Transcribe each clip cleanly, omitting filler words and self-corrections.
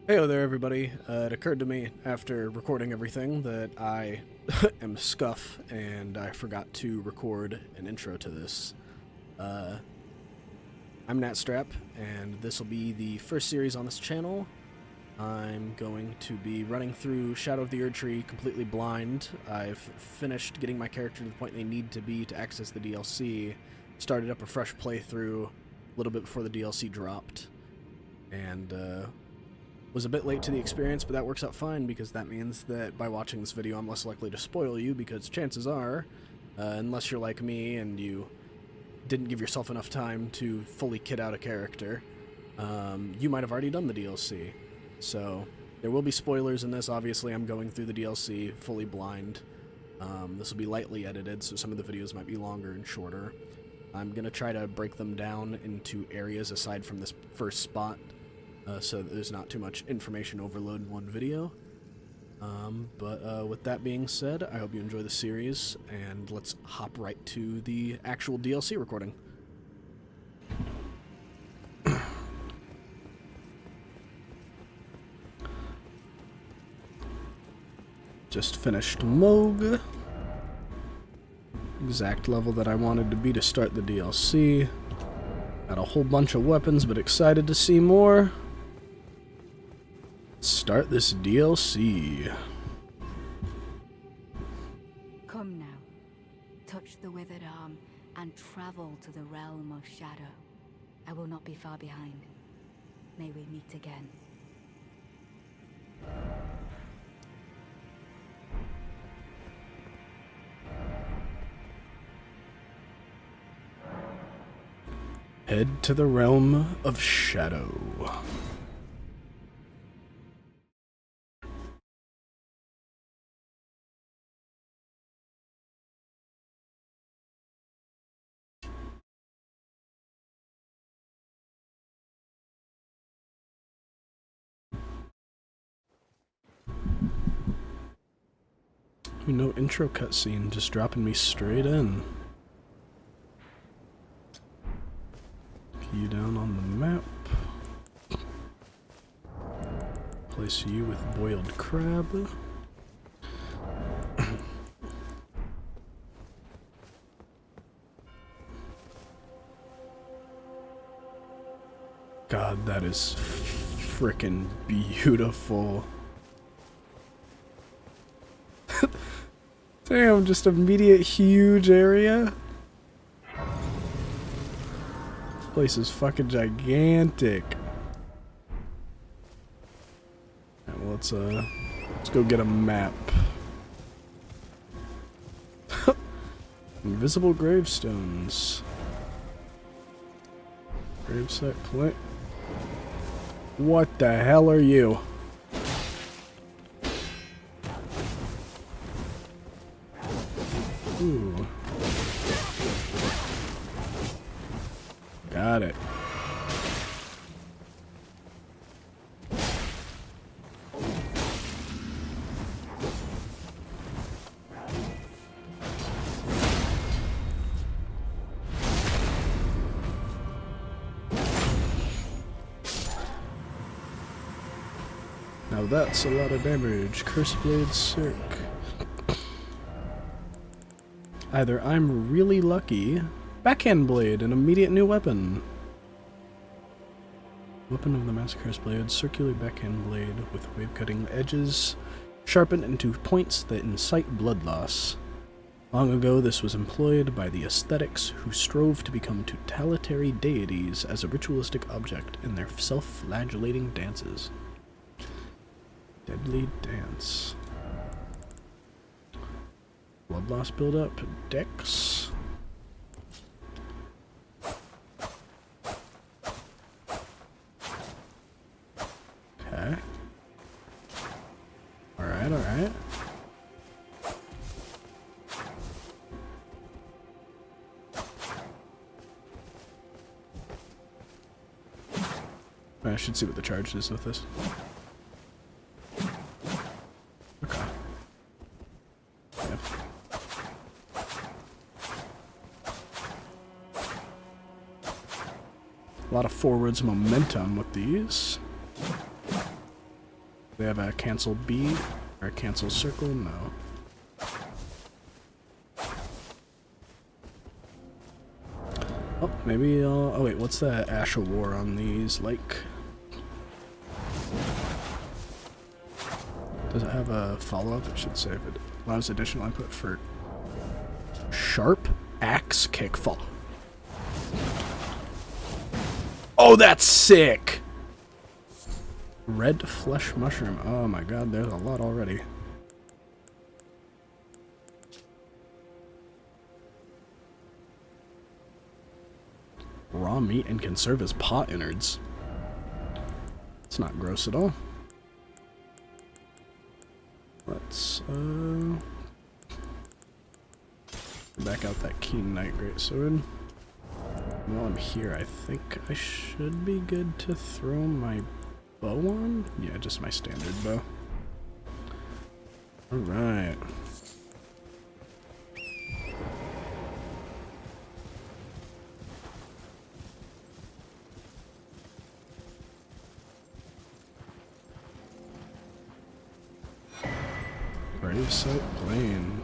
Heyo there, everybody. It occurred to me after recording everything that I am Scuff, and I forgot to record an intro to this. I'm Natstrap, and this will be the first series on this channel. I'm going to be running through Shadow of the Erdtree completely blind. I've finished getting my character to the point they need to be to access the DLC, started up a fresh playthrough a little bit before the DLC dropped, and was a bit late to the experience, but that works out fine because that means that by watching this video I'm less likely to spoil you, because chances are, unless you're like me and you didn't give yourself enough time to fully kit out a character, you might have already done the DLC. So there will be spoilers in this. Obviously I'm going through the DLC fully blind. This will be lightly edited, so some of the videos might be longer and shorter. I'm going to try to break them down into areas aside from this first spot, so that there's not too much information overload in one video. But with that being said, I hope you enjoy the series, and let's hop right to the actual DLC recording. Just finished Moog. Exact level that I wanted to be to start the DLC. Got a whole bunch of weapons, but excited to see more. Start this DLC. Come now, touch the withered arm, and travel to the realm of shadow. I will not be far behind. May we meet again. Head to the realm of shadow. No intro cutscene, just dropping me straight in. You down on the map. Place you with boiled crab. God, that is frickin' beautiful. Damn, just immediate huge area. This place is fucking gigantic. Alright, well, let's go get a map. Invisible gravestones. Gravesite plate. What the hell are you? Ooh. Got it. Now that's a lot of damage. Curse Blade Circ. Either I'm really lucky. Backhand Blade, an immediate new weapon. Weapon of the Massacre's Blade, circular backhand blade with wave-cutting edges, sharpened into points that incite blood loss. Long ago, this was employed by the ascetics who strove to become tutelary deities as a ritualistic object in their self-flagellating dances. Deadly Dance. Blood loss buildup, Dex. Okay. Alright, alright. I should see what the charge is with this. Okay. Yep. A lot of forwards momentum with these. They have a cancel bead or a cancel circle? No. Oh, maybe I'll... Oh wait, what's that Ash of War on these like? Does it have a follow-up? It should say if it allows additional input for sharp axe kick fall. Oh, that's sick! Red flesh mushroom. Oh my god, there's a lot already. Raw meat and can serve as pot innards. It's not gross at all. Let's back out that keen night greatsword. While I'm here, I think I should be good to throw my bow on? Yeah, just my standard bow. Alright. Brave Sight Plain.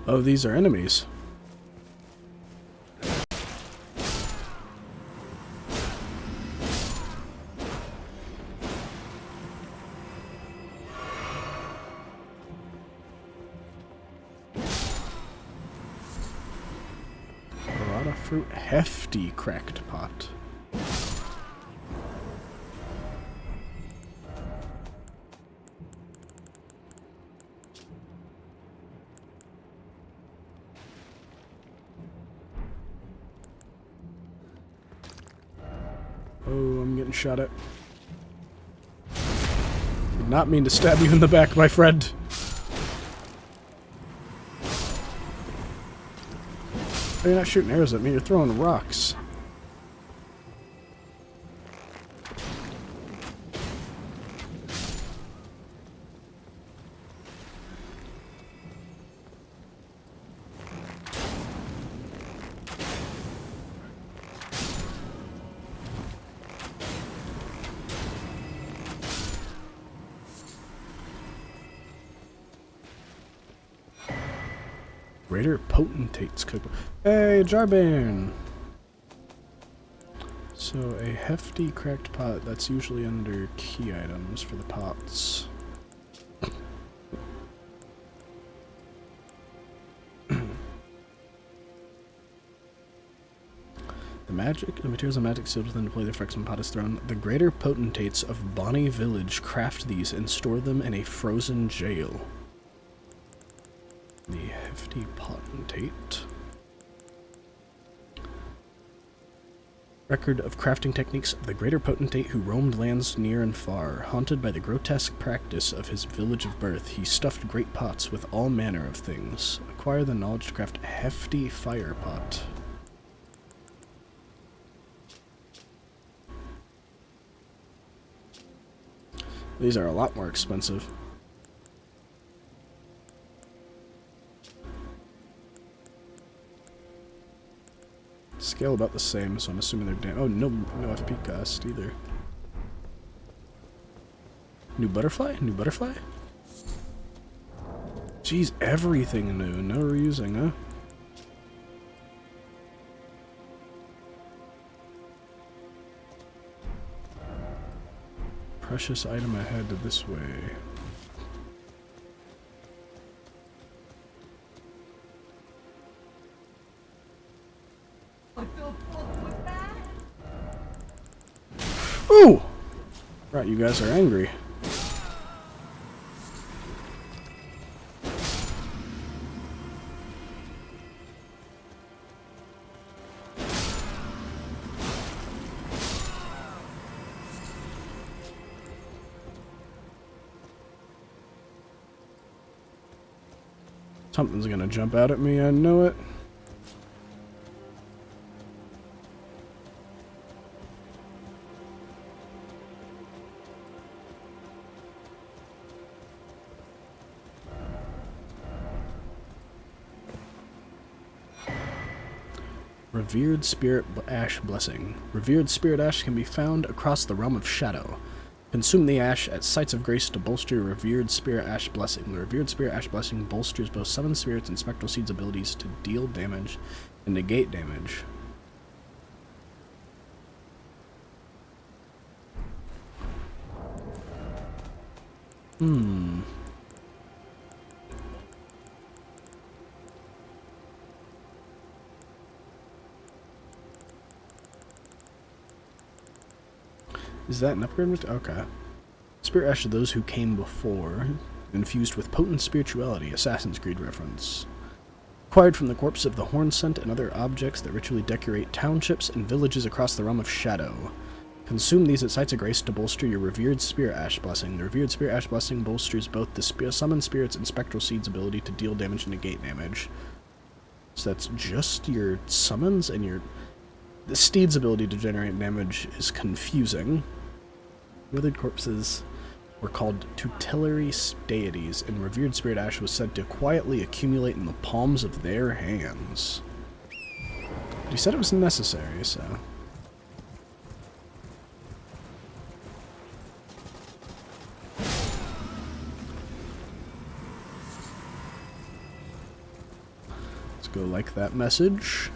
Oh, these are enemies. Parada fruit hefty cracked pot. Oh, I'm getting shot at. Did not mean to stab you in the back, my friend. Oh, you're not shooting arrows at me, you're throwing rocks. Greater Potentate's Cookbook. Hey, Jarban! So, a hefty cracked pot, that's usually under key items for the pots. The materials of magic sealed within to play the effects when pot is thrown. The greater potentates of Bonnie Village craft these and store them in a frozen jail. The hefty potentate. Record of crafting techniques of the greater potentate who roamed lands near and far. Haunted by the grotesque practice of his village of birth, he stuffed great pots with all manner of things. Acquire the knowledge to craft a hefty fire pot. These are a lot more expensive. Scale about the same, so I'm assuming they're oh, no FP cost either. New butterfly? New butterfly? Jeez, everything new. No reusing, huh? Precious item ahead this way. Ooh! Right, you guys are angry. Something's gonna jump out at me, I know it. Revered Spirit Ash Blessing. Revered Spirit Ash can be found across the realm of shadow. Consume the ash at sites of grace to bolster your Revered Spirit Ash Blessing. The Revered Spirit Ash Blessing bolsters both Summon Spirits and Spectral Seeds' abilities to deal damage and negate damage. Is that an upgrade? Okay. Spirit Ash of those who came before, infused with potent spirituality, Assassin's Creed reference. Acquired from the corpse of the Horn Scent and other objects that ritually decorate townships and villages across the realm of shadow. Consume these at sites of grace to bolster your Revered Spirit Ash Blessing. The Revered Spirit Ash Blessing bolsters both the Summon Spirits and Spectral Seeds' ability to deal damage and negate damage. So that's just your summons, and the Steed's ability to generate damage is confusing. Withered corpses were called tutelary deities, and Revered Spirit Ash was said to quietly accumulate in the palms of their hands. But he said it was necessary, so... Let's go like that message.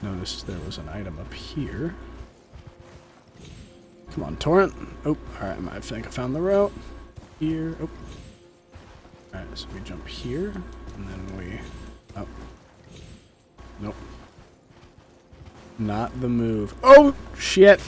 Noticed there was an item up here. Come on, Torrent. Oh, alright, I think I found the route. Here. Oh. Alright, so we jump here, and then we... Oh. Nope. Not the move. Oh, shit!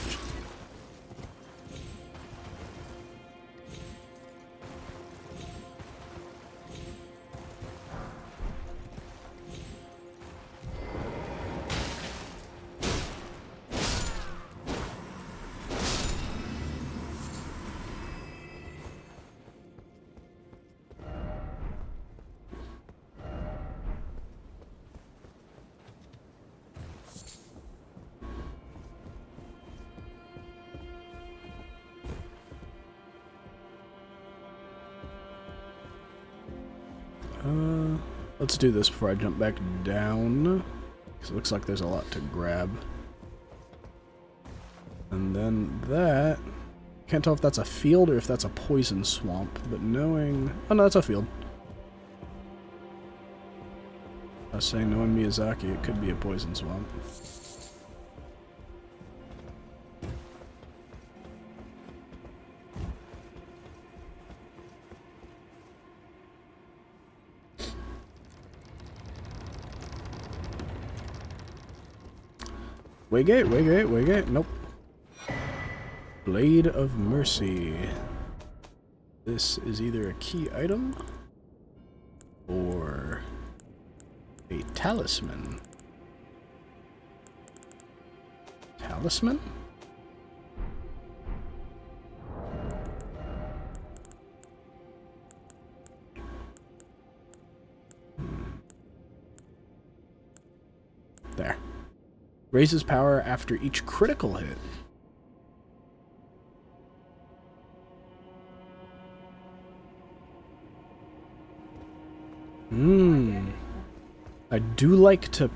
Let's do this before I jump back down, because it looks like there's a lot to grab. And then that... Can't tell if that's a field or if that's a poison swamp, but knowing... Oh no, that's a field. I was saying, knowing Miyazaki, it could be a poison swamp. Waygate. Nope. Blade of Mercy. This is either a key item or a talisman. Talisman? There. Raises power after each critical hit. I do like to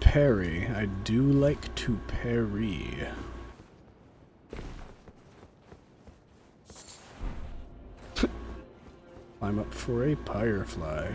parry. Climb up for a firefly.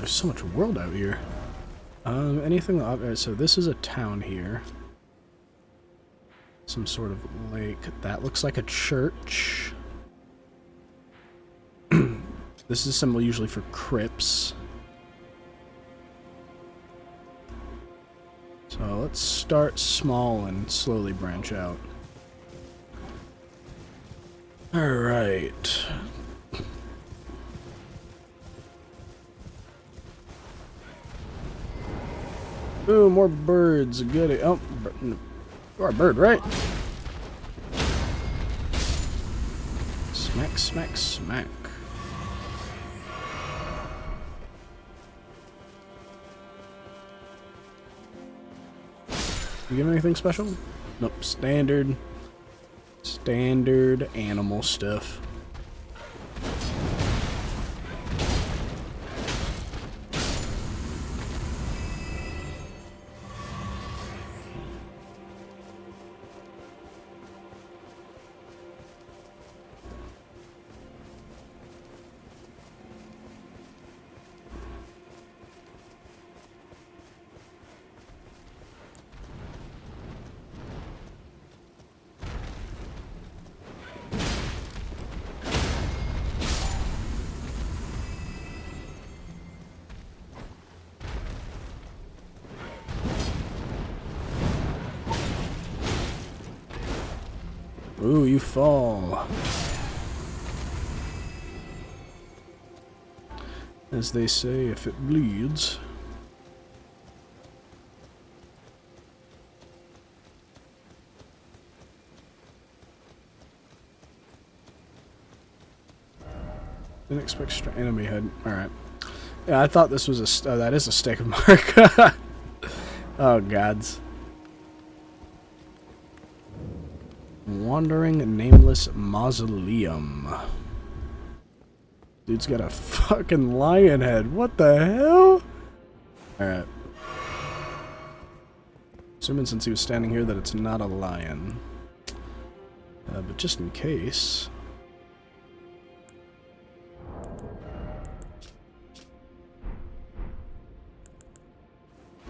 there's so much world out here. Anything... so this is a town here. Some sort of lake. That looks like a church. This is a symbol usually for crypts. So let's start small and slowly branch out. Alright. Ooh, more birds. Goody. Oh, you're a bird, right? Smack, smack, smack. You give anything special? Nope. Standard animal stuff. Ooh, you fall. As they say, if it bleeds. Didn't expect enemy head. Alright. Yeah, I thought this was a... Oh, that is a stake of mark. Oh, gods. Wandering Nameless Mausoleum. Dude's got a fucking lion head. What the hell? Alright. Assuming since he was standing here that it's not a lion. But just in case...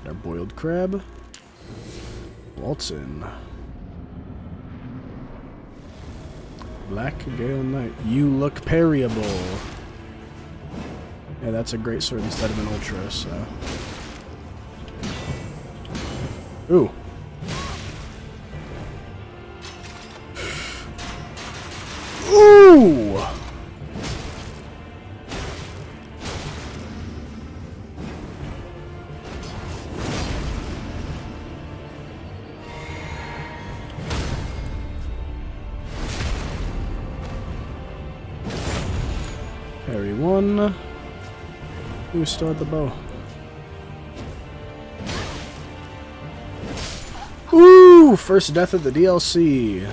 Our boiled crab. Waltz in. Black Gale Knight. You look parryable. Yeah, that's a great sword instead of an ultra, so. Ooh. Ooh! Parry one. Who started the bow? Ooh! First death of the DLC.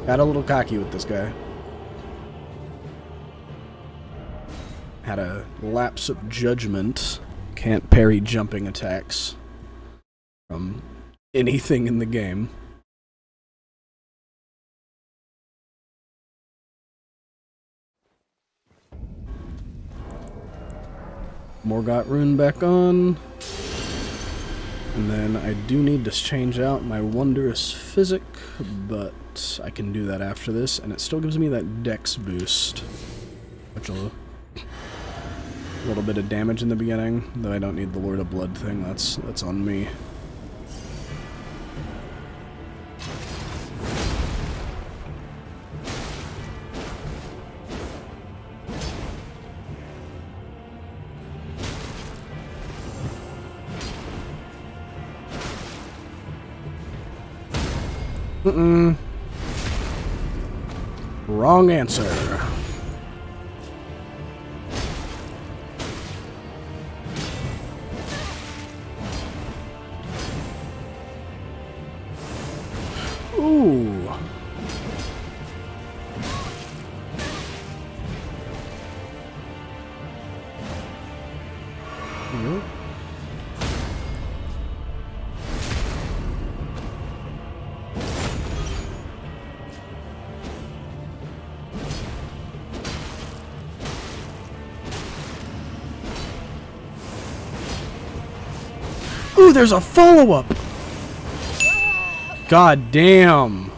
Got a little cocky with this guy. Had a lapse of judgment. Can't parry jumping attacks from anything in the game. Morgott rune back on. And then I do need to change out my Wondrous Physic, but I can do that after this, and it still gives me that Dex boost. Which will... a little bit of damage in the beginning, though I don't need the Lord of Blood thing, that's on me. Wrong answer. Ooh. Yep. Ooh, there's a follow-up! God damn!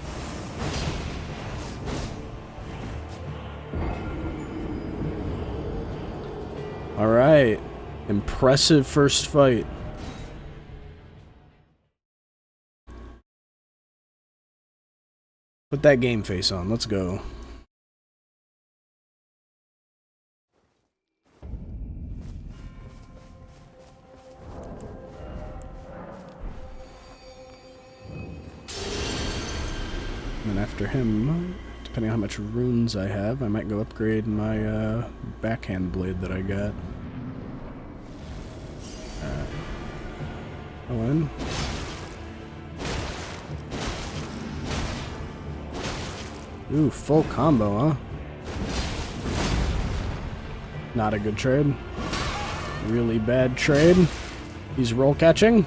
Alright. Impressive first fight. Put that game face on. Let's go. And after him, depending on how much runes I have, I might go upgrade my backhand blade that I got. Go in. Ooh, full combo, huh? Not a good trade. Really bad trade. He's roll catching.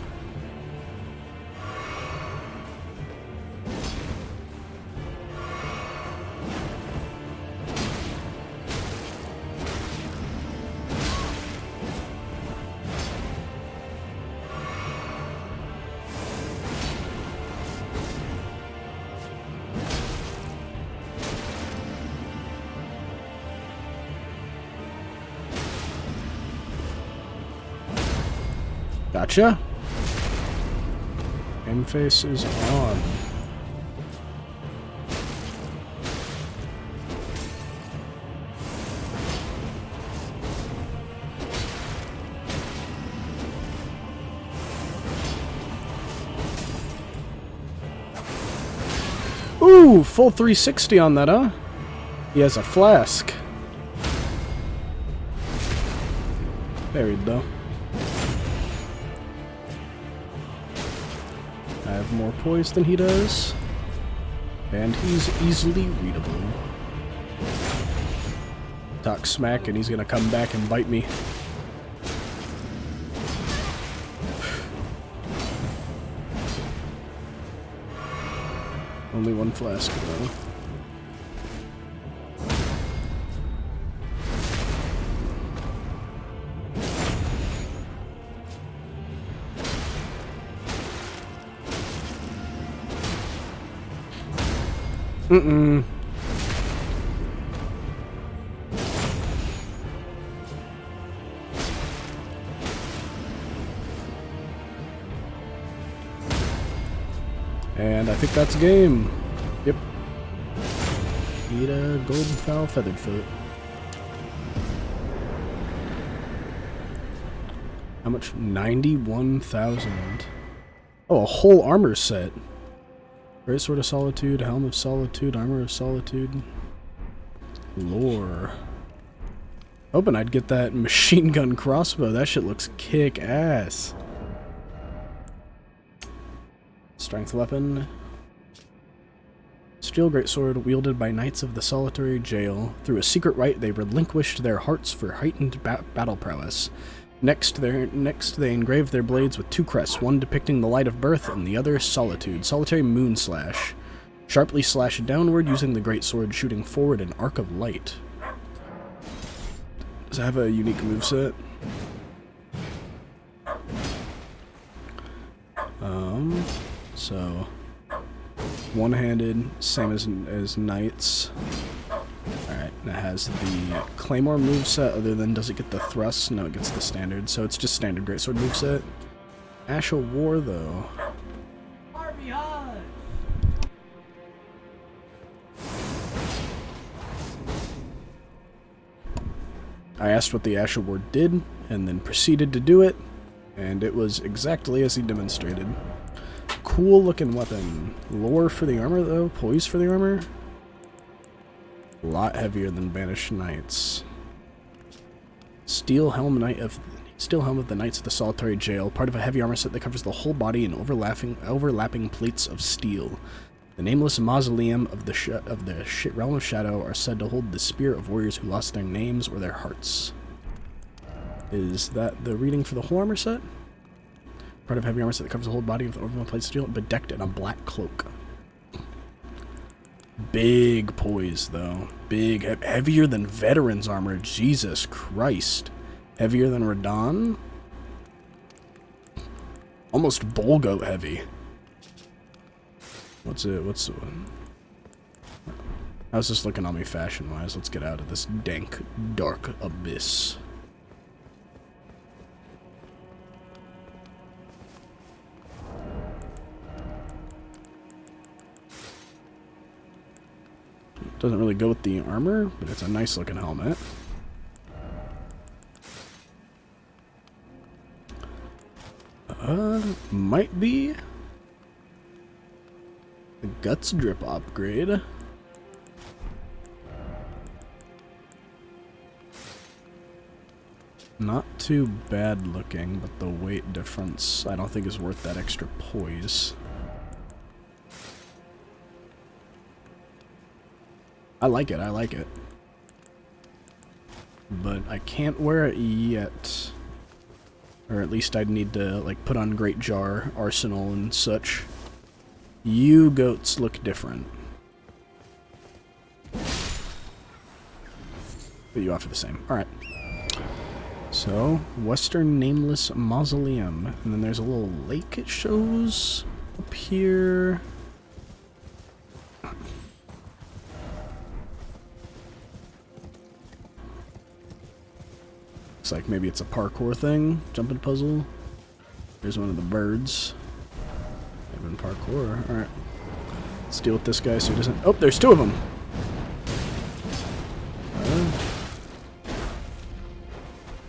Gotcha. Game face is on. Ooh, full 360 on that, huh? He has a flask. Buried, though. I have more poise than he does. And he's easily readable. Talk smack and he's gonna come back and bite me. Only one flask, though. Mm-mm. And I think that's game. Yep. Eat a golden fowl feathered foot. How much? 91,000. Oh, a whole armor set. Great Sword of Solitude, Helm of Solitude, Armor of Solitude. Lore. Hoping I'd get that machine gun crossbow. That shit looks kick-ass. Strength weapon. Steel greatsword wielded by knights of the solitary jail. Through a secret rite, they relinquished their hearts for heightened battle prowess. Next, they engraved their blades with two crests, one depicting the light of birth and the other solitude. Solitary moon slash. Sharply slash downward using the greatsword, shooting forward an arc of light. Does it have a unique moveset? So one-handed, same as knights. Alright, it has the Claymore moveset, other than does it get the thrust? No, it gets the standard, so it's just standard greatsword moveset. Ash of War, though. I asked what the Ash of War did, and then proceeded to do it, and it was exactly as he demonstrated. Cool looking weapon. Lore for the armor, though? Poise for the armor? A lot heavier than Banished Knights. Steel helm of the Knights of the Solitary Jail, part of a heavy armor set that covers the whole body in overlapping plates of steel. The nameless mausoleum of the realm of shadow are said to hold the spirit of warriors who lost their names or their hearts. Is that the reading for the whole armor set? Part of a heavy armor set that covers the whole body with overlapping plates of steel, bedecked in a black cloak. Big poise, though. Big, heavier than Veteran's armor. Jesus Christ. Heavier than Radon? Almost bull goat heavy. What's it? What's the one? How's this looking on me fashion-wise? Let's get out of this dank, dark abyss. Doesn't really go with the armor, but it's a nice looking helmet. Might be the guts drip upgrade. Not too bad looking, but the weight difference I don't think is worth that extra poise. I like it, I like it. But I can't wear it yet. Or at least I'd need to, like, put on Great Jar, Arsenal, and such. You goats look different. But you offer the same. Alright. So, Western Nameless Mausoleum. And then there's a little lake it shows up here. Looks like maybe it's a parkour thing. Jumping puzzle. There's one of the birds. Even parkour. Alright. Let's deal with this guy so he doesn't... Oh, there's two of them!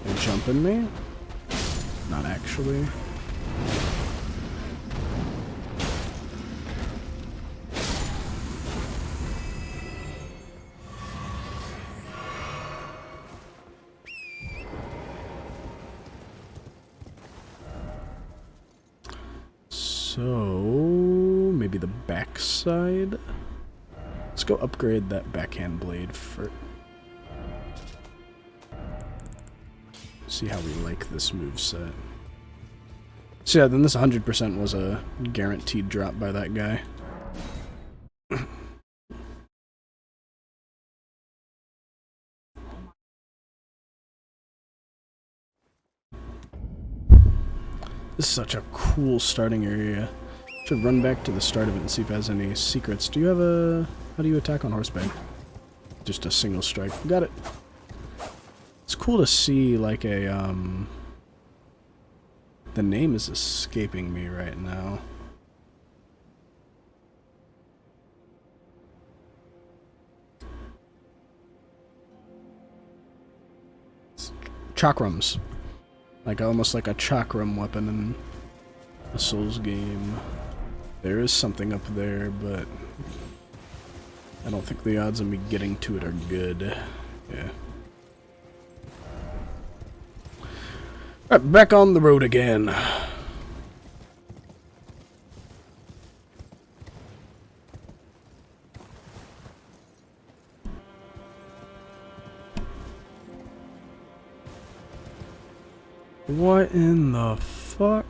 They jumping me? Not actually. So, maybe the backside? Let's go upgrade that backhand blade for... See how we like this moveset. So yeah, then this 100% was a guaranteed drop by that guy. This is such a cool starting area. Should run back to the start of it and see if it has any secrets. Do you have a... How do you attack on horseback? Just a single strike. Got it. It's cool to see, like, a, The name is escaping me right now. Chakrams. Like, almost like a chakram weapon in a Souls game. There is something up there, but I don't think the odds of me getting to it are good. Yeah. Alright, back on the road again. What in the fuck?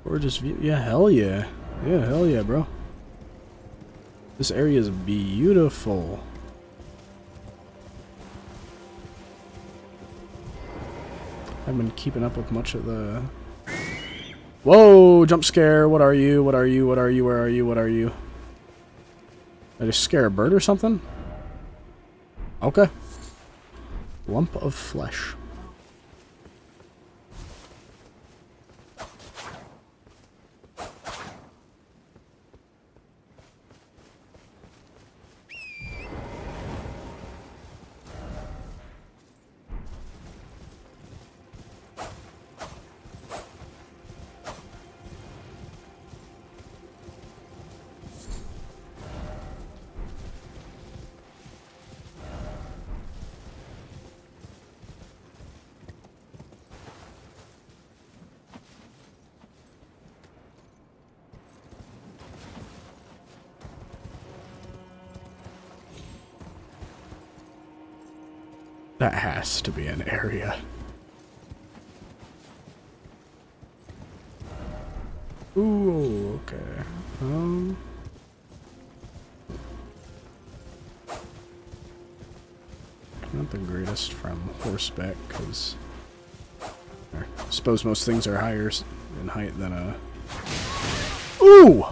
Gorgeous view. Yeah, hell yeah. Yeah, hell yeah, bro. This area is beautiful. I haven't been keeping up with much of the... Whoa! Jump scare! What are you? What are you? What are you? Where are you? What are you? Did I just scare a bird or something? Okay. Lump of flesh. That has to be an area. Ooh, okay. Not the greatest from horseback, because Suppose most things are higher in height than a... Ooh!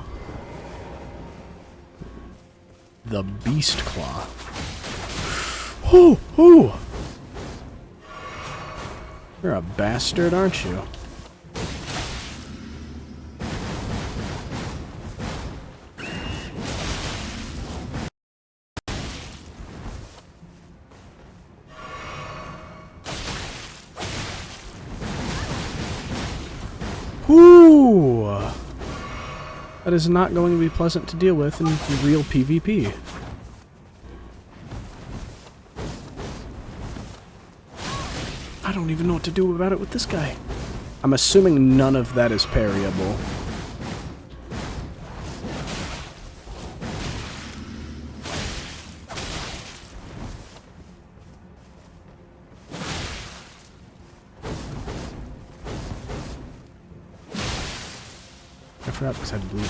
The Beast Claw. Ooh! Ooh! You're a bastard, aren't you? Ooh! That is not going to be pleasant to deal with in real PvP. I don't even know what to do about it with this guy. I'm assuming none of that is parryable. I forgot this had bleed on.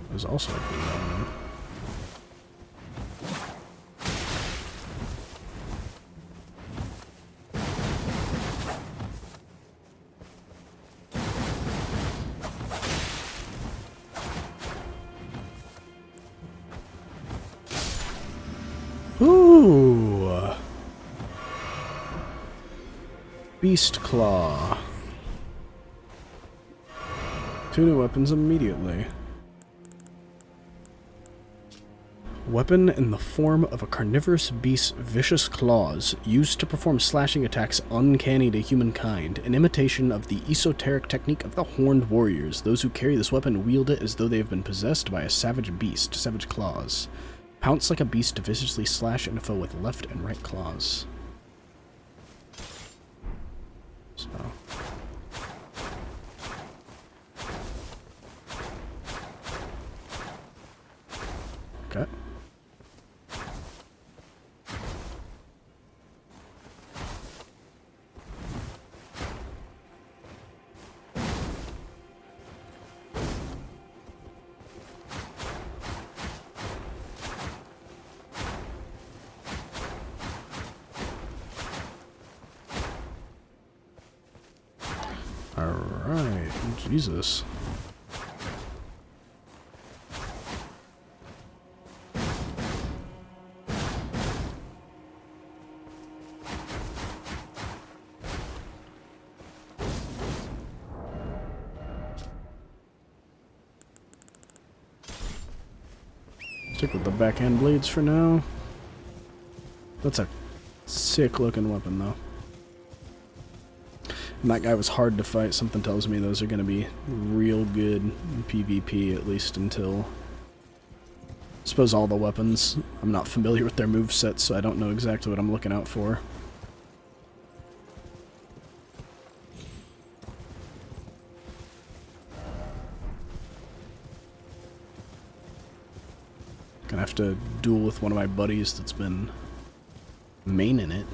There's also a bleed on them. Ooh! Beast Claw. 2 new weapons immediately. Weapon in the form of a carnivorous beast's vicious claws, used to perform slashing attacks uncanny to humankind, an imitation of the esoteric technique of the Horned Warriors. Those who carry this weapon wield it as though they have been possessed by a savage beast, savage claws. Pounce like a beast to viciously slash at a foe with left and right claws. So. Okay. Alright, Jesus. Stick with the backhand blades for now. That's a sick looking weapon though. And that guy was hard to fight. Something tells me those are going to be real good in PvP, at least until... I suppose all the weapons. I'm not familiar with their movesets, so I don't know exactly what I'm looking out for. Gonna have to duel with one of my buddies that's been maining it.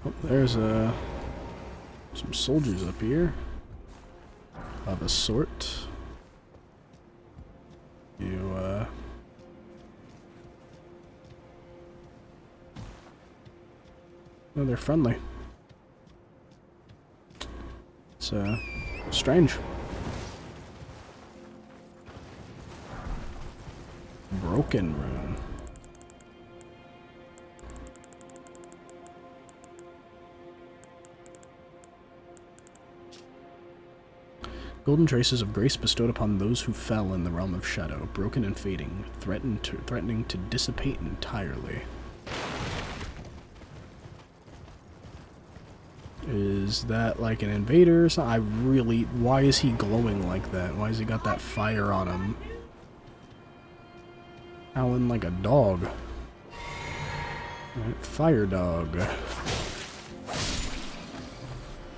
Oh, there's some soldiers up here of a sort. You oh, they're friendly. It's strange. Broken rune. Golden traces of grace bestowed upon those who fell in the realm of shadow, broken and fading, threatening to dissipate entirely. Is that like an invader or something? Why is he glowing like that? Why has he got that fire on him? Howling like a dog. Right, fire dog.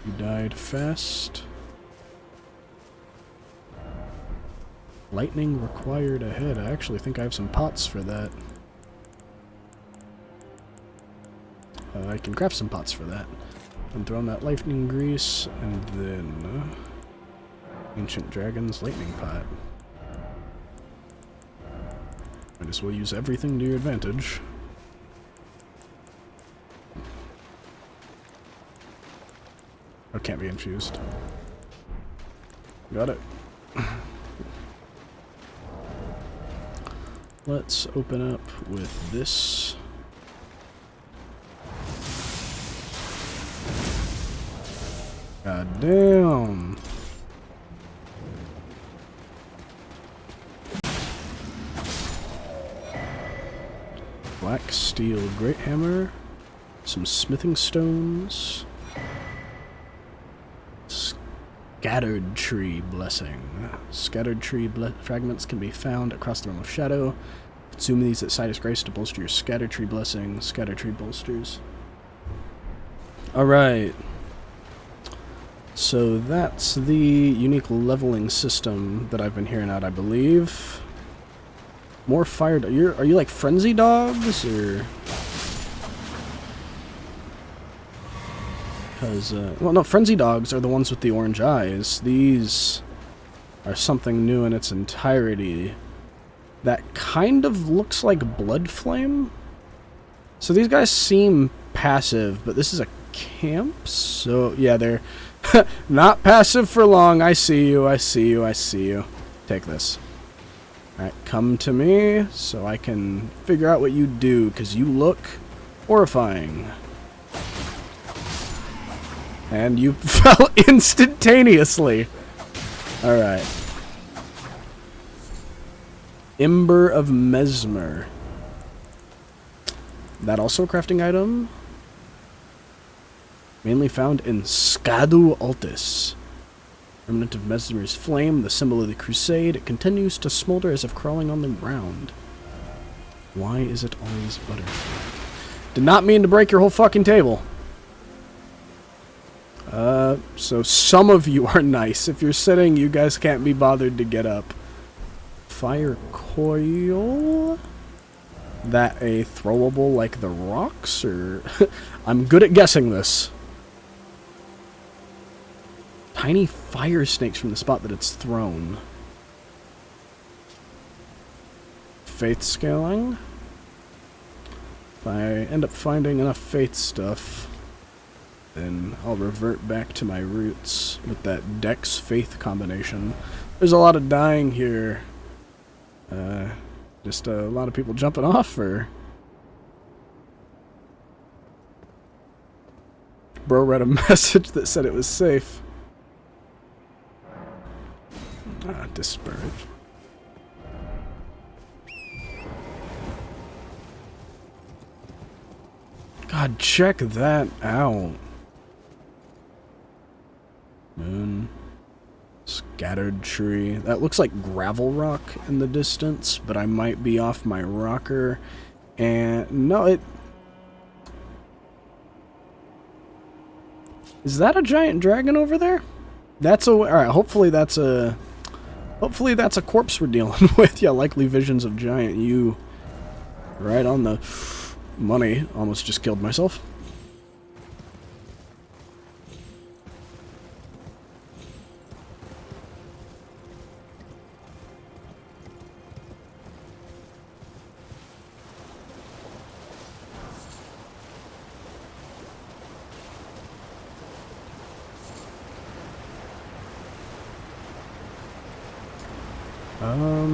You died fast. Lightning required ahead. I actually think I have some pots for that. I can craft some pots for that. And throw in that lightning grease, and then Ancient Dragon's lightning pot. Might as well use everything to your advantage. Oh, can't be infused. Got it. Let's open up with this. God damn. Black steel great hammer, some smithing stones, scattered tree blessing. Scattered tree fragments can be found across the realm of shadow. Consume these at Sidus Grace to bolster your scattered tree blessing. Scattered tree bolsters. Alright. So that's the unique leveling system that I've been hearing out, I believe. More fire. Are you like frenzy dogs or? Because well, no, frenzy dogs are the ones with the orange eyes. These are something new in its entirety. That kind of looks like blood flame. So these guys seem passive, but this is a camp, so yeah, they're not passive for long. I see you. I see you. I see you. Take this. Alright, come to me so I can figure out what you do, because you look horrifying. And you fell instantaneously. Alright. Ember of Mesmer. That also a crafting item? Mainly found in Scadu Altis. Remnant of Mesmer's flame, the symbol of the crusade. It continues to smolder as if crawling on the ground. Why is it always butter? Did not mean to break your whole fucking table. So some of you are nice. If you're sitting, you guys can't be bothered to get up. Fire coil? That a throwable like the rocks, or... I'm good at guessing this. Tiny fire snakes from the spot that it's thrown. Faith scaling. If I end up finding enough faith stuff, then I'll revert back to my roots with that Dex Faith combination. There's a lot of dying here. Just a lot of people jumping off, or... Bro read a message that said it was safe. Disparage. God, check that out. Moon. Scattered tree. That looks like gravel rock in the distance, but I might be off my rocker. And no, it... Is that a giant dragon over there? That's a... Alright, hopefully that's a corpse we're dealing with. Yeah, likely visions of giant. You... Right on the money. Almost just killed myself.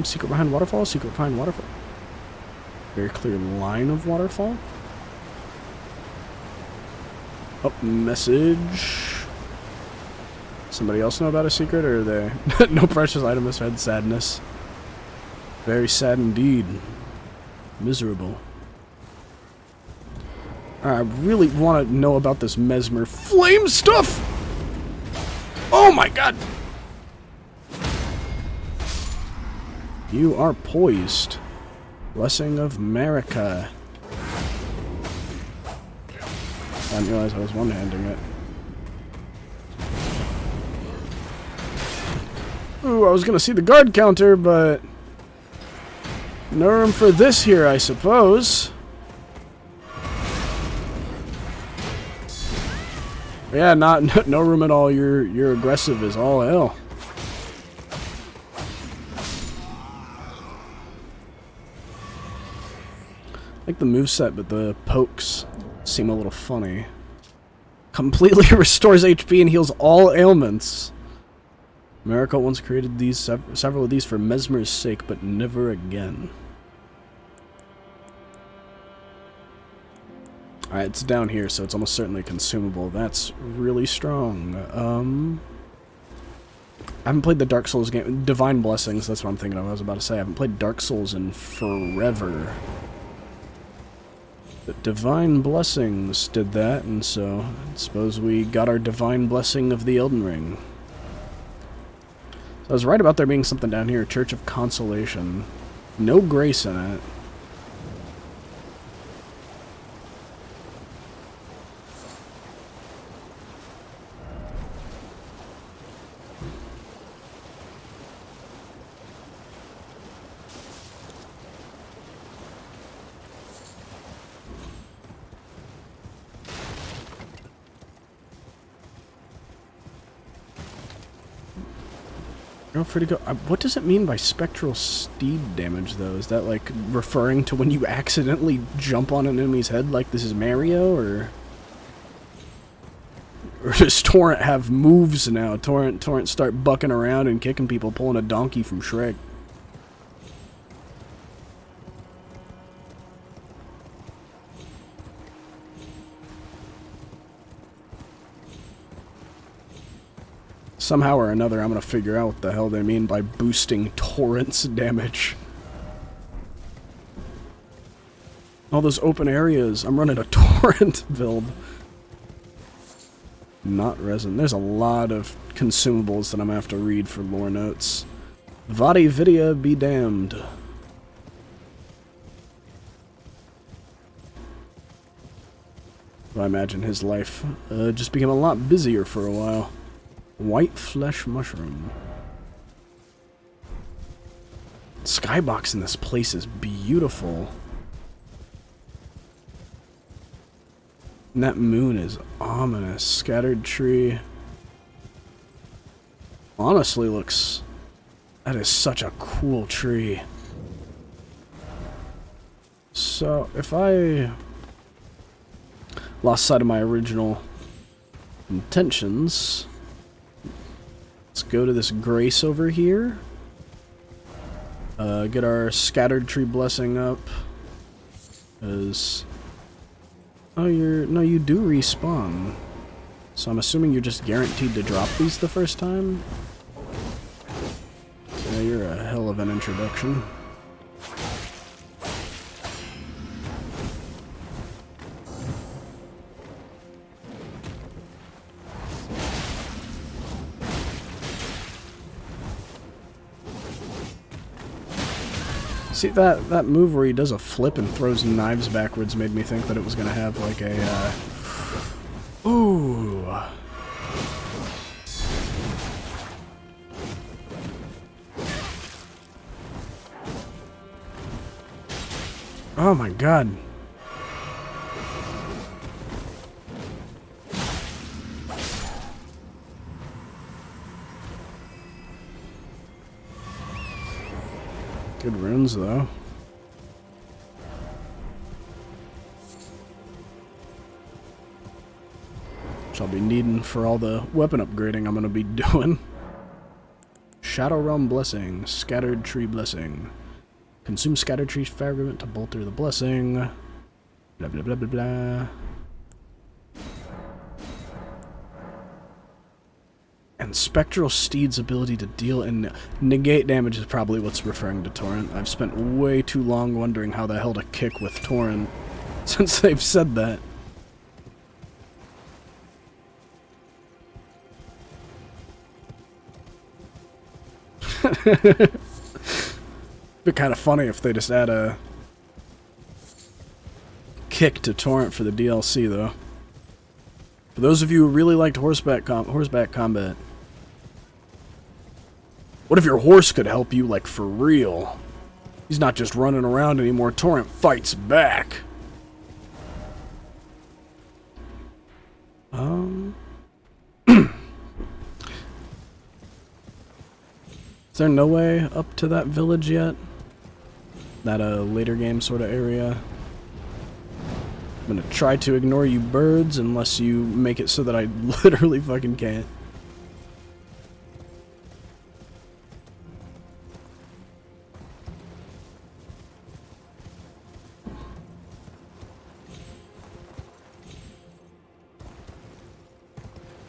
Secret behind waterfall, secret behind waterfall. Very clear line of waterfall. Oh, message. Somebody else know about a secret, or are they? No precious item has had sadness. Very sad indeed. Miserable. I really want to know about this Mesmer flame stuff! Oh my god! You are poised. Blessing of Marika. I didn't realize I was one-handing it. Ooh, I was gonna see the guard counter, but no room for this here, I suppose. Yeah, no room at all. You're aggressive as all hell. I like the moveset, but the pokes seem a little funny. Completely restores HP and heals all ailments. America once created these several of these for Mesmer's sake, but never again. Alright, it's down here, so it's almost certainly consumable. That's really strong. I haven't played the Dark Souls game. Divine Blessings, that's what I'm thinking of. I was about to say, I haven't played Dark Souls in forever. But Divine Blessings did that, and so I suppose we got our Divine Blessing of the Elden Ring. So I was right about there being something down here, Church of Consolation. No grace in it. Feel free to go. What does it mean by spectral steed damage, though? Is that, like, referring to when you accidentally jump on an enemy's head like this is Mario, or does Torrent have moves now? Torrent start bucking around and kicking people, pulling a donkey from Shrek. Somehow or another, I'm gonna figure out what the hell they mean by boosting Torrent's damage. All those open areas. I'm running a Torrent build. Not resin. There's a lot of consumables that I'm gonna have to read for lore notes. Vadi Vidya be damned. I imagine his life just became a lot busier for a while. White flesh mushroom. Skybox in this place is beautiful. And that moon is ominous. Scattered tree. Honestly looks... That is such a cool tree. So, if I lost sight of my original intentions... Let's go to this grace over here. Get our scattered tree blessing up. As oh, no, you do respawn. So I'm assuming you're just guaranteed to drop these the first time. Yeah, you're a hell of an introduction. See, that move where he does a flip and throws knives backwards made me think that it was going to have, like, a, Ooh. Oh my god. Good runes, though. Which I'll be needing for all the weapon upgrading I'm going to be doing. Shadow Realm Blessing. Scattered Tree Blessing. Consume Scattered Tree Fragment to bolster the blessing. Blah, blah, blah, blah, blah. And Spectral Steed's ability to deal and negate damage is probably what's referring to Torrent. I've spent way too long wondering how the hell to kick with Torrent since they've said that. Be kind of funny if they just add a kick to Torrent for the DLC, though. For those of you who really liked horseback combat, What if your horse could help you, like, for real? He's not just running around anymore. Torrent fights back. Is there no way up to that village yet? That later game sort of area. I'm gonna try to ignore you birds unless you make it so that I literally fucking can't.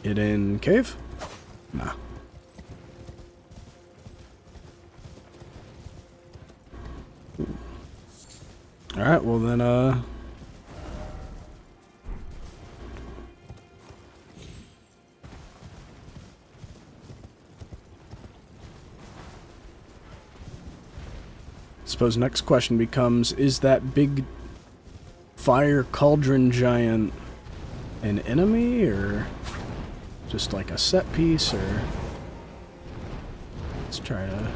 Hidden cave? Nah. Alright, well then, suppose next question becomes, is that big fire cauldron giant an enemy, or just like a set piece, or... Let's try to...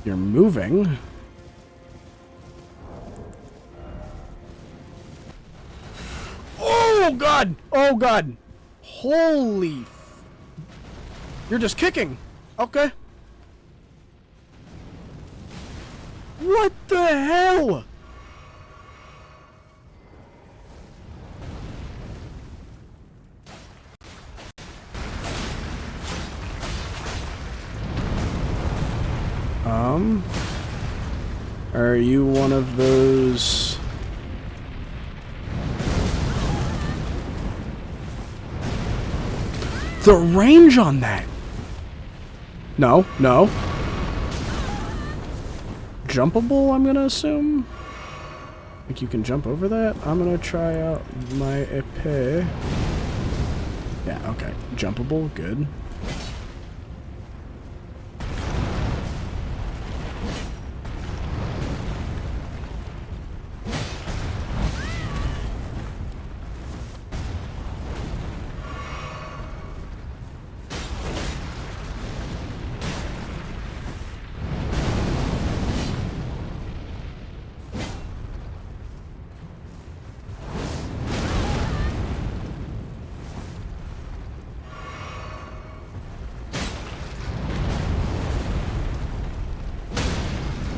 You're moving. Oh god! Oh god! Holy... You're just kicking! Okay. What the hell? Are you one of those... The range on that! No, no. Jumpable, I'm gonna assume? Think you can jump over that? I'm gonna try out my épée. Yeah, okay. Jumpable, good.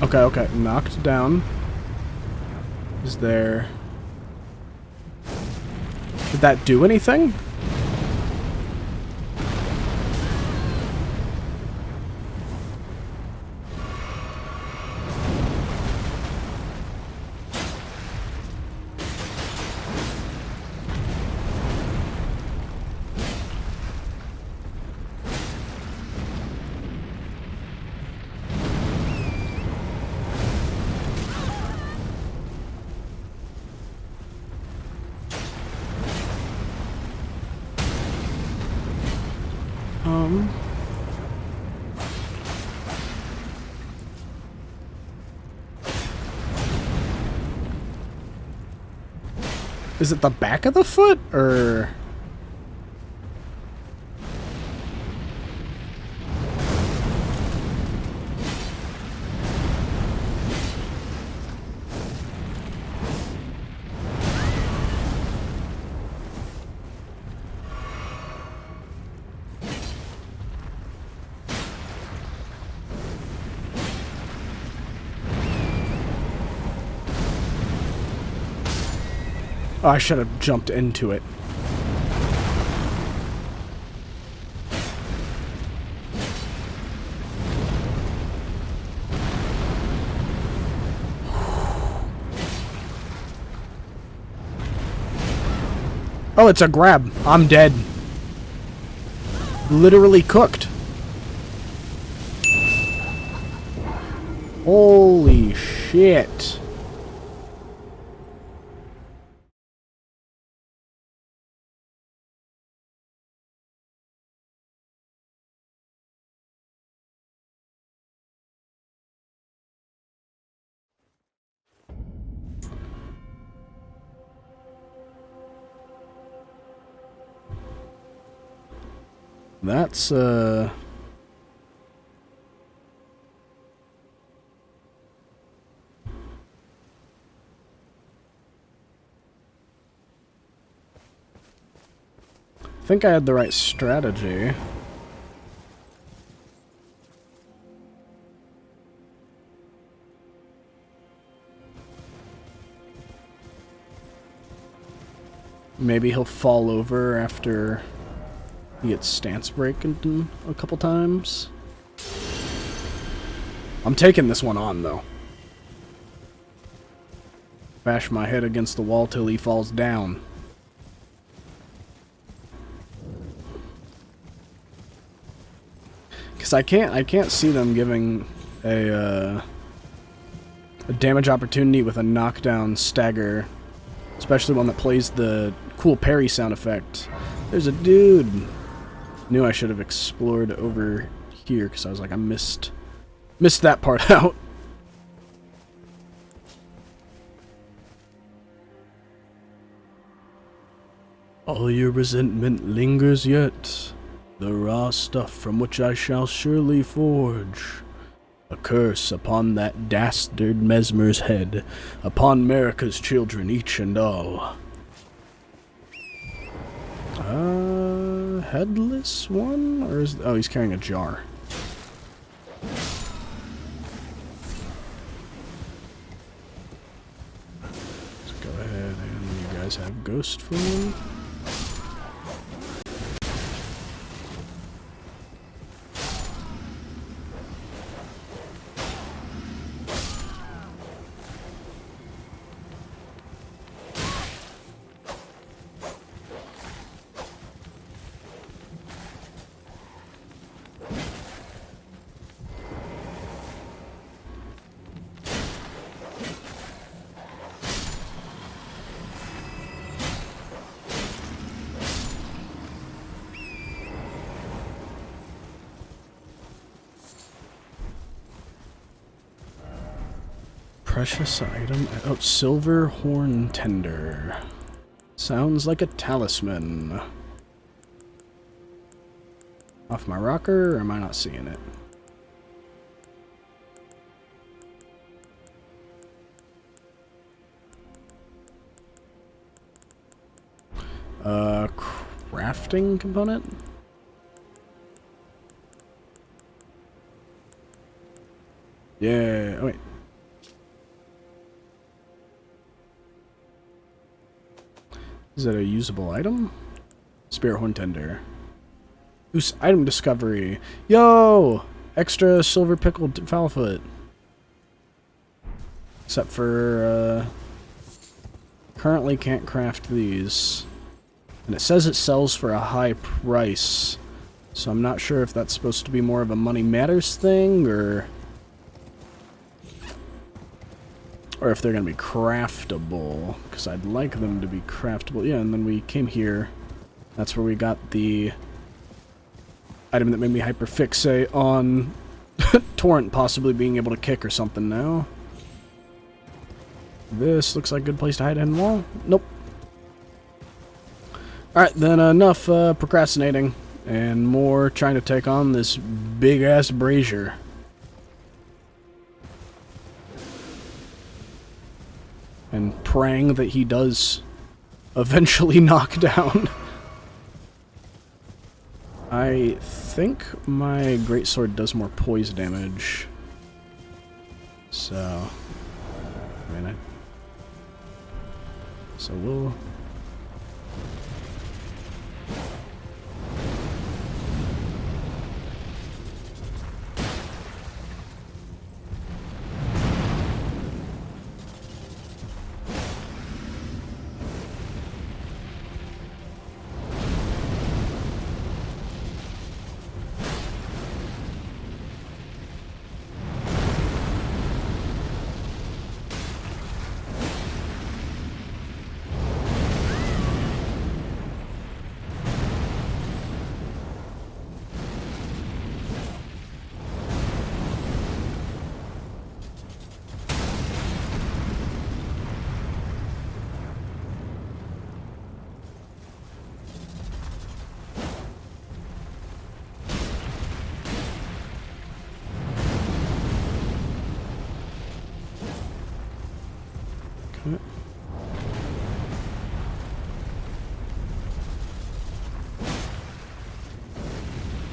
Okay, okay. Knocked down. Is there... Did that do anything? Is it the back of the foot, or... Oh, I should have jumped into it. Oh, it's a grab. I'm dead. Literally cooked. Holy shit. That's, I think I had the right strategy. Maybe he'll fall over after he gets stance breaking a couple times. I'm taking this one on, though. Bash my head against the wall till he falls down. Because I can't see them giving a damage opportunity with a knockdown stagger, especially one that plays the cool parry sound effect. There's a dude. Knew I should have explored over here because I was like, I missed that part out. All your resentment lingers yet, the raw stuff from which I shall surely forge. A curse upon that dastard Mesmer's head, upon Marika's children each and all. Headless one? Or is... oh, he's carrying a jar. Let's go ahead and you guys have ghost form. Precious item. Oh, silver horn tender. Sounds like a talisman. Off my rocker, or am I not seeing it? Crafting component? Yeah, oh wait. Is that a usable item? Spirit Horn Tender. Ooh, item discovery. Yo! Extra silver pickled foulfoot. Except for, currently can't craft these. And it says it sells for a high price. So I'm not sure if that's supposed to be more of a money matters thing, or if they're going to be craftable, because I'd like them to be craftable. Yeah, and then we came here. That's where we got the item that made me hyperfixate on Torrent possibly being able to kick or something now. This looks like a good place to hide in the wall. Nope. Alright, then enough procrastinating and more trying to take on this big-ass brazier. And praying that he does eventually knock down. I think my greatsword does more poise damage. So, I mean, so we'll... Okay.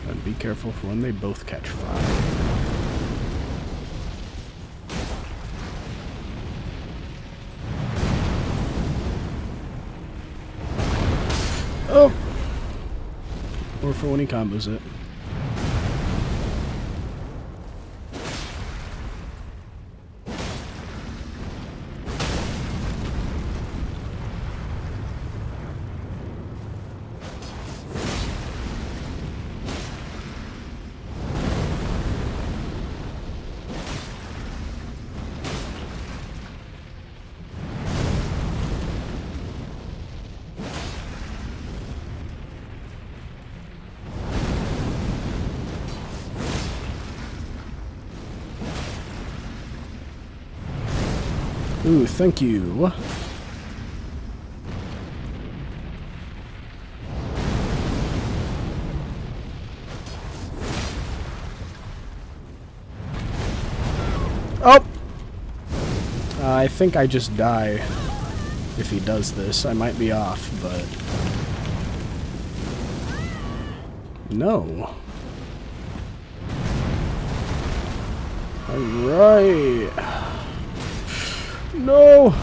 And be careful for when they both catch fire. Oh! Or for when he combos it. Ooh, thank you. Oh! I think I just die if he does this. I might be off, but... No. Alright. No!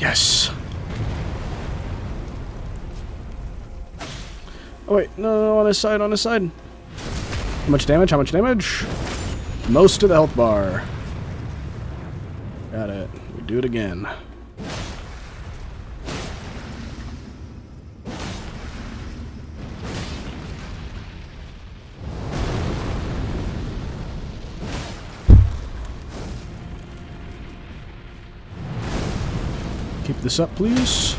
Yes! Oh wait, no, on his side, on his side. How much damage, how much damage? Most of the health bar. Got it. We do it again. Keep this up, please.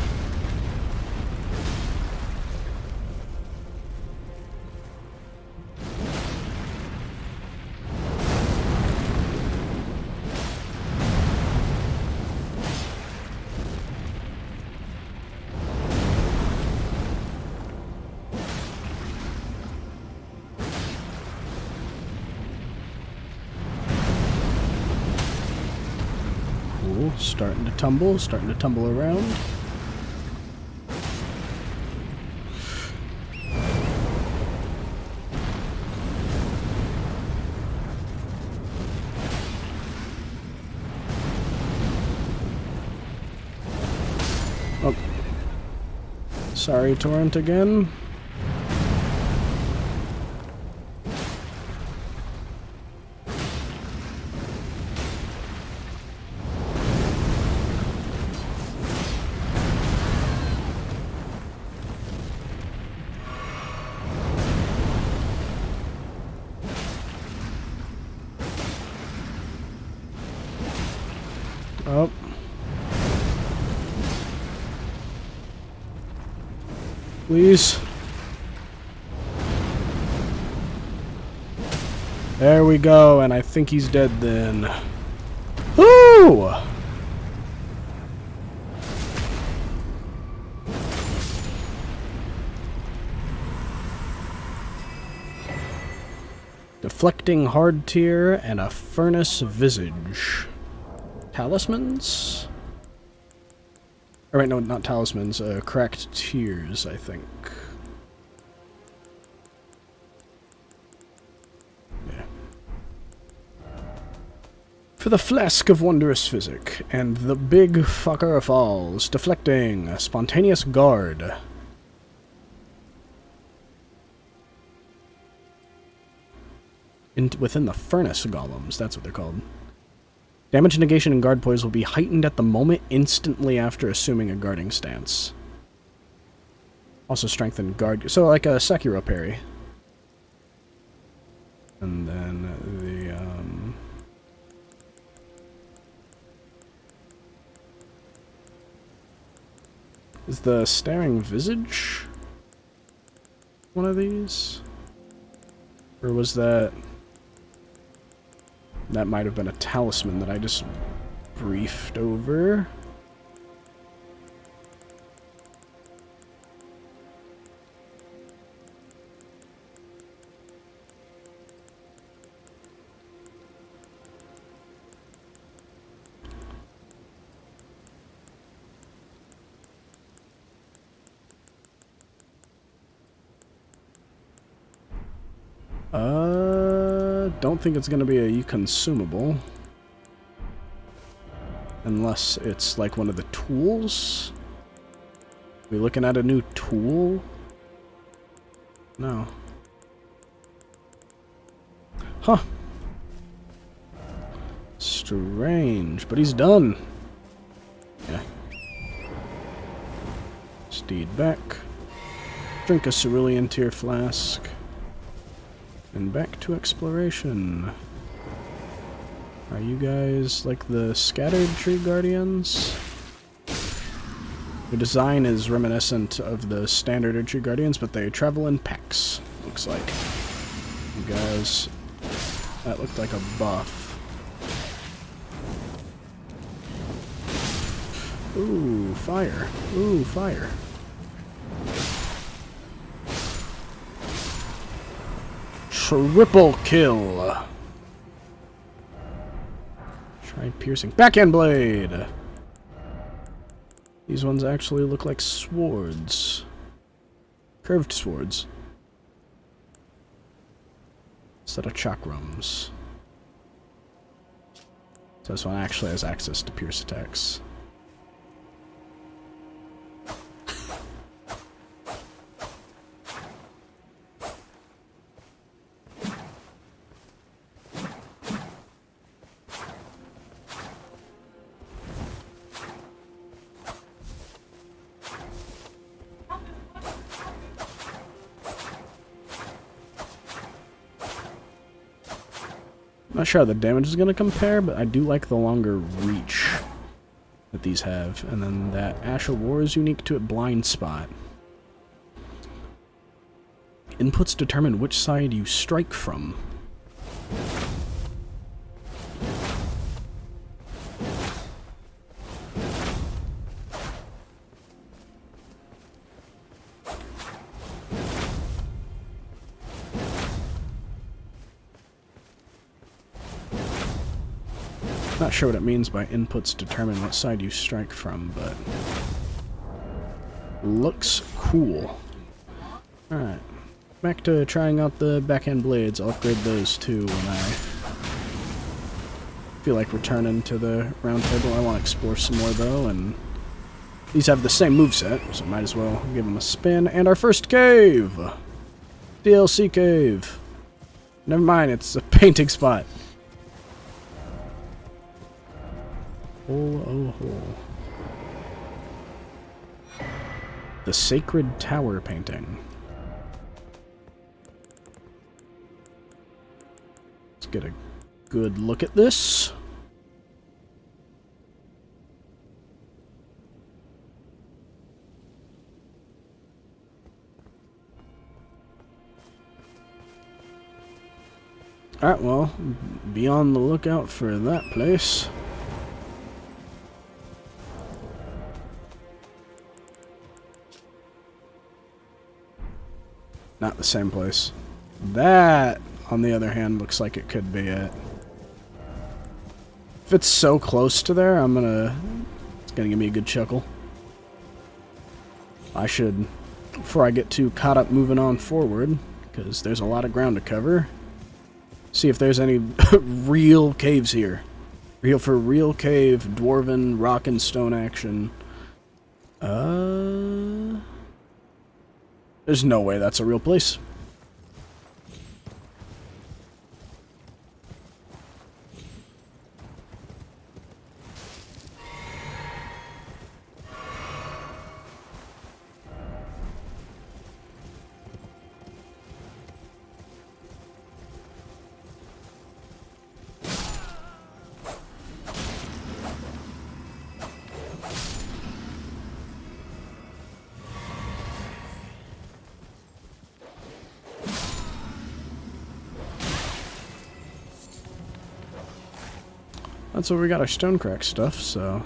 Cool. Starting to tumble around. Oh. Sorry, Torrent again. Oh. Please. There we go, and I think he's dead then. Woo! Deflecting hard tier and a furnace visage. Talismans? Or wait, no, not talismans. Cracked tears, I think. Yeah. For the flask of wondrous physic and the big fucker falls. Deflecting. Spontaneous guard. Within the furnace golems, that's what they're called. Damage negation and guard poise will be heightened at the moment instantly after assuming a guarding stance. Also strengthen guard, so like a Sekiro parry. And then the is the staring visage one of these? Or was that... That might have been a talisman that I just briefed over. Don't think it's gonna be a consumable. Unless it's like one of the tools? We looking at a new tool? No. Huh. Strange, but he's done. Yeah. Steed back. Drink a cerulean tear flask. And back to exploration. Are you guys like the scattered tree guardians? The design is reminiscent of the standard Erdtree guardians, but they travel in packs, looks like. You guys, that looked like a buff. Ooh, fire. Ooh, fire. Triple kill. Try piercing. Backhand blade! These ones actually look like swords. Curved swords. Instead of chakrams. So this one actually has access to pierce attacks. Not sure how the damage is going to compare, but I do like the longer reach that these have. And then that Ash of War is unique to a blind spot. Inputs determine which side you strike from. Not sure what it means by inputs determine what side you strike from, but looks cool. Alright, back to trying out the backhand blades. I'll upgrade those too when I feel like returning to the round table. I want to explore some more though, and these have the same moveset, so might as well give them a spin. And our first cave! DLC cave. Never mind, it's a painting spot. Oh. The Sacred Tower painting. Let's get a good look at this. Alright, well, be on the lookout for that place. Not the same place. That, on the other hand, looks like it could be it. If it's so close to there, it's gonna give me a good chuckle. I should, before I get too caught up moving on forward, because there's a lot of ground to cover, see if there's any real caves here. Real cave, dwarven, rock and stone action. There's no way that's a real place. That's where we got our stonecrack stuff, so...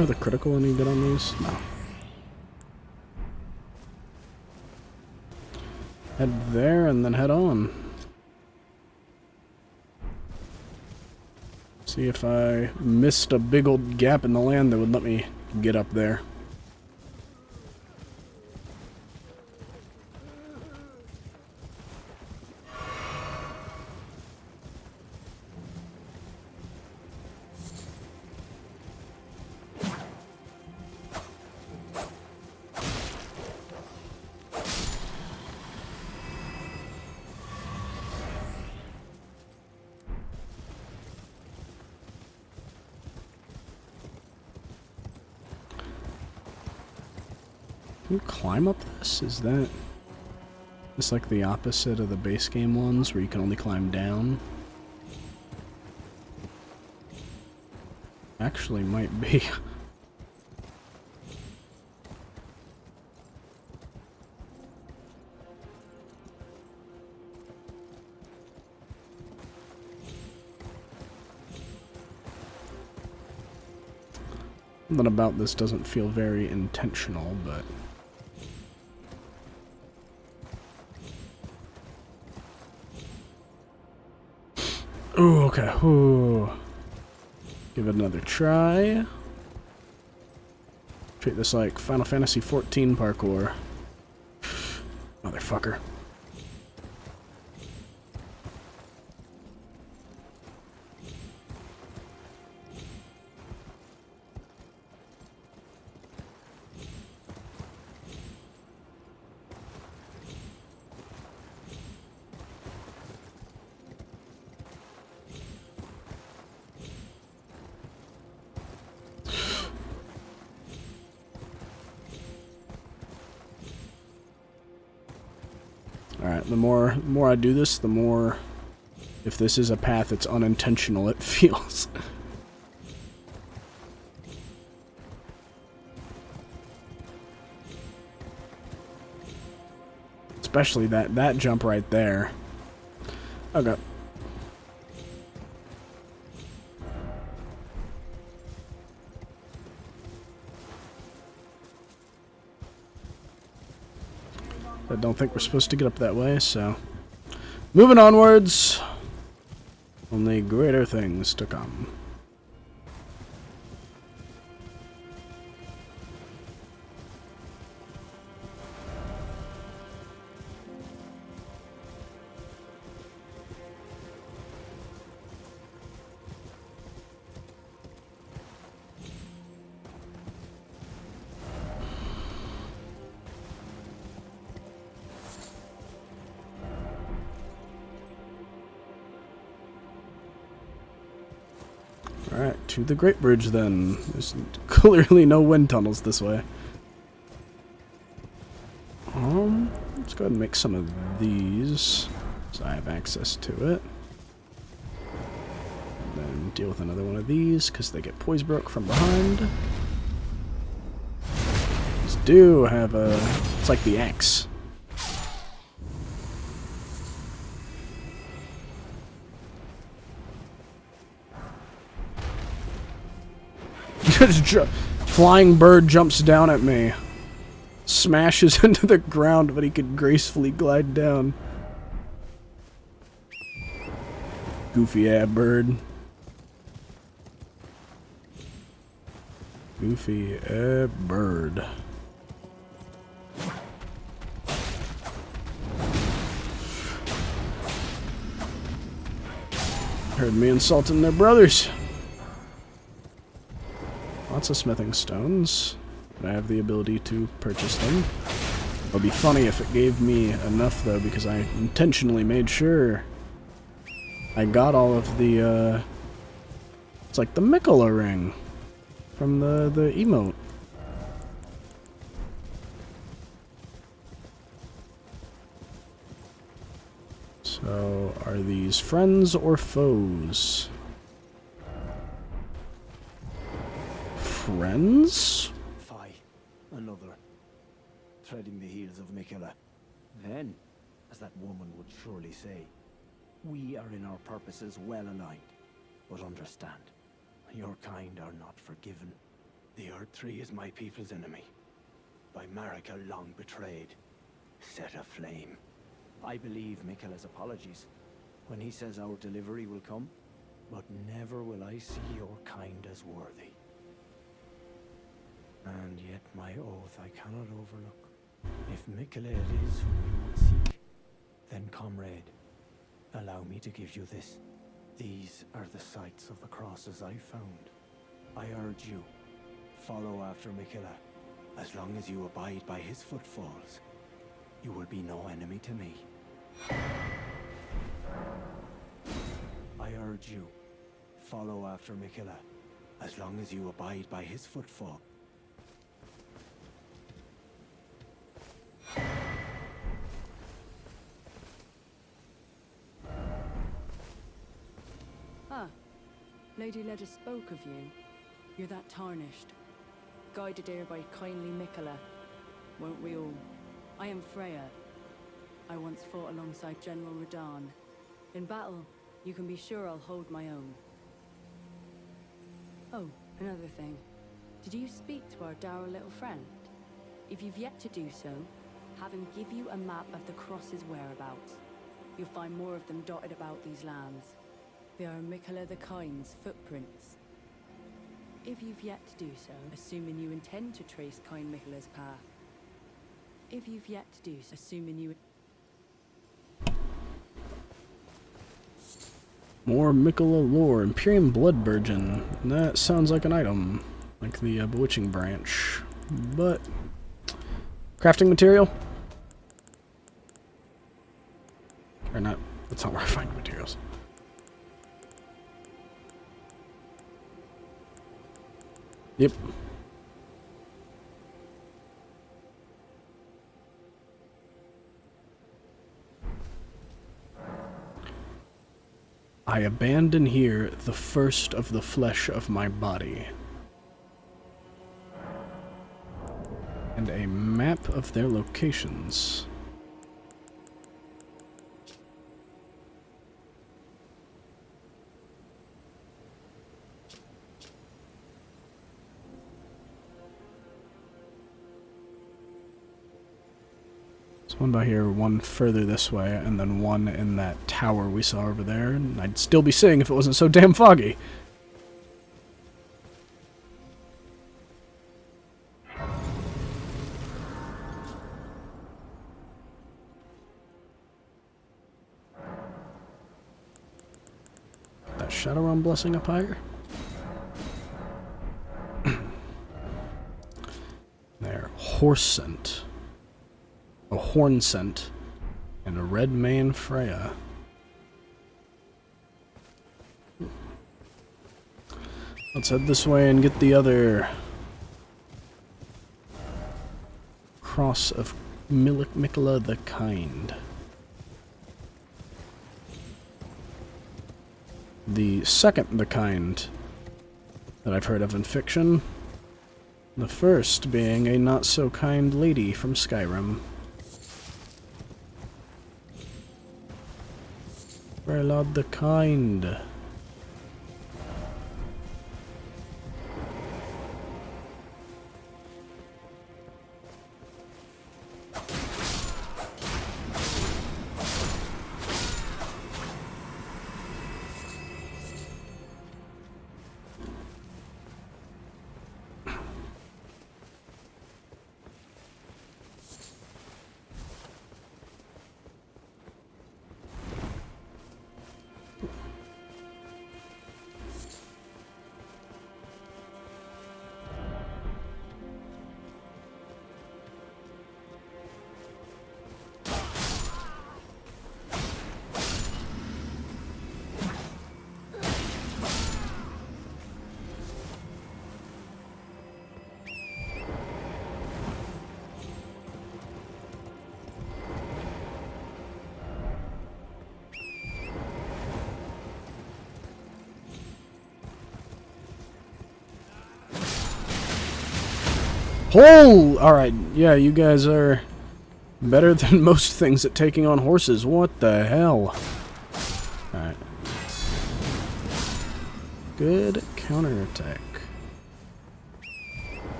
Are the critical any good on these? No. Head there and then head on. See if I missed a big old gap in the land that would let me get up there. Can you climb up this? Is that just like the opposite of the base game ones where you can only climb down? Actually might be. Something about this doesn't feel very intentional, but... Ooh, okay. Ooh. Give it another try. Treat this like Final Fantasy XIV parkour. Motherfucker. Alright, the more I do this, the more, if this is a path that's unintentional, it feels. Especially that jump right there. Okay. I don't think we're supposed to get up that way, so... Moving onwards! Only greater things to come. Alright, to the Great Bridge then. There's clearly no wind tunnels this way. Let's go ahead and make some of these, so I have access to it. And then deal with another one of these, because they get poise broke from behind. These do have a... it's like the axe. Flying bird jumps down at me. Smashes into the ground, but he could gracefully glide down. Goofy-ass bird. Goofy-ass bird. Heard me insulting their brothers. Lots of smithing stones. I have the ability to purchase them. It would be funny if it gave me enough, though, because I intentionally made sure I got all of the, it's like the Mikola ring from the emote. So, are these friends or foes? Friends? Fie, another. Treading the heels of Mikola. Then, as that woman would surely say, we are in our purposes well aligned. But understand, your kind are not forgiven. The Erdtree is my people's enemy. By Marika long betrayed. Set aflame. I believe Miquella's apologies when he says our delivery will come, but never will I see your kind as worthy. And yet my oath I cannot overlook. If Miquella it is whom you would seek, then comrade, allow me to give you this. These are the sites of the crosses I found. I urge you, follow after Miquella. As long as you abide by his footfalls, you will be no enemy to me. I urge you, follow after Miquella. As long as you abide by his footfall. Ah, Lady Leda spoke of you. You're that tarnished. Guided here by kindly Miquella. Won't we all? I am Freya. I once fought alongside General Radahn. In battle, you can be sure I'll hold my own. Oh, another thing. Did you speak to our dour little friend? If you've yet to do so, have him give you a map of the Cross's whereabouts. You'll find more of them dotted about these lands. They are Miquella the Kind's footprints. If you've yet to do so, assuming you intend to trace kind Miquella's path. If you've yet to do so, assuming you... More Miquella lore. Imperium Blood Virgin. That sounds like an item. Like the Bewitching branch. But... crafting material? Or not. That's not where I find materials. Yep. I abandon here the first of the flesh of my body. And a map of their locations. One by here, one further this way, and then one in that tower we saw over there, and I'd still be seeing if it wasn't so damn foggy. That Shadowrun blessing up higher? There, horse scent. A horn scent, and a red mane Freya. Let's head this way and get the other cross of Miquella the Kind. The second the kind that I've heard of in fiction. The first being a not-so-kind lady from Skyrim. Freya the Kind. Oh! Alright, yeah, you guys are better than most things at taking on horses. What the hell? Alright. Good counterattack.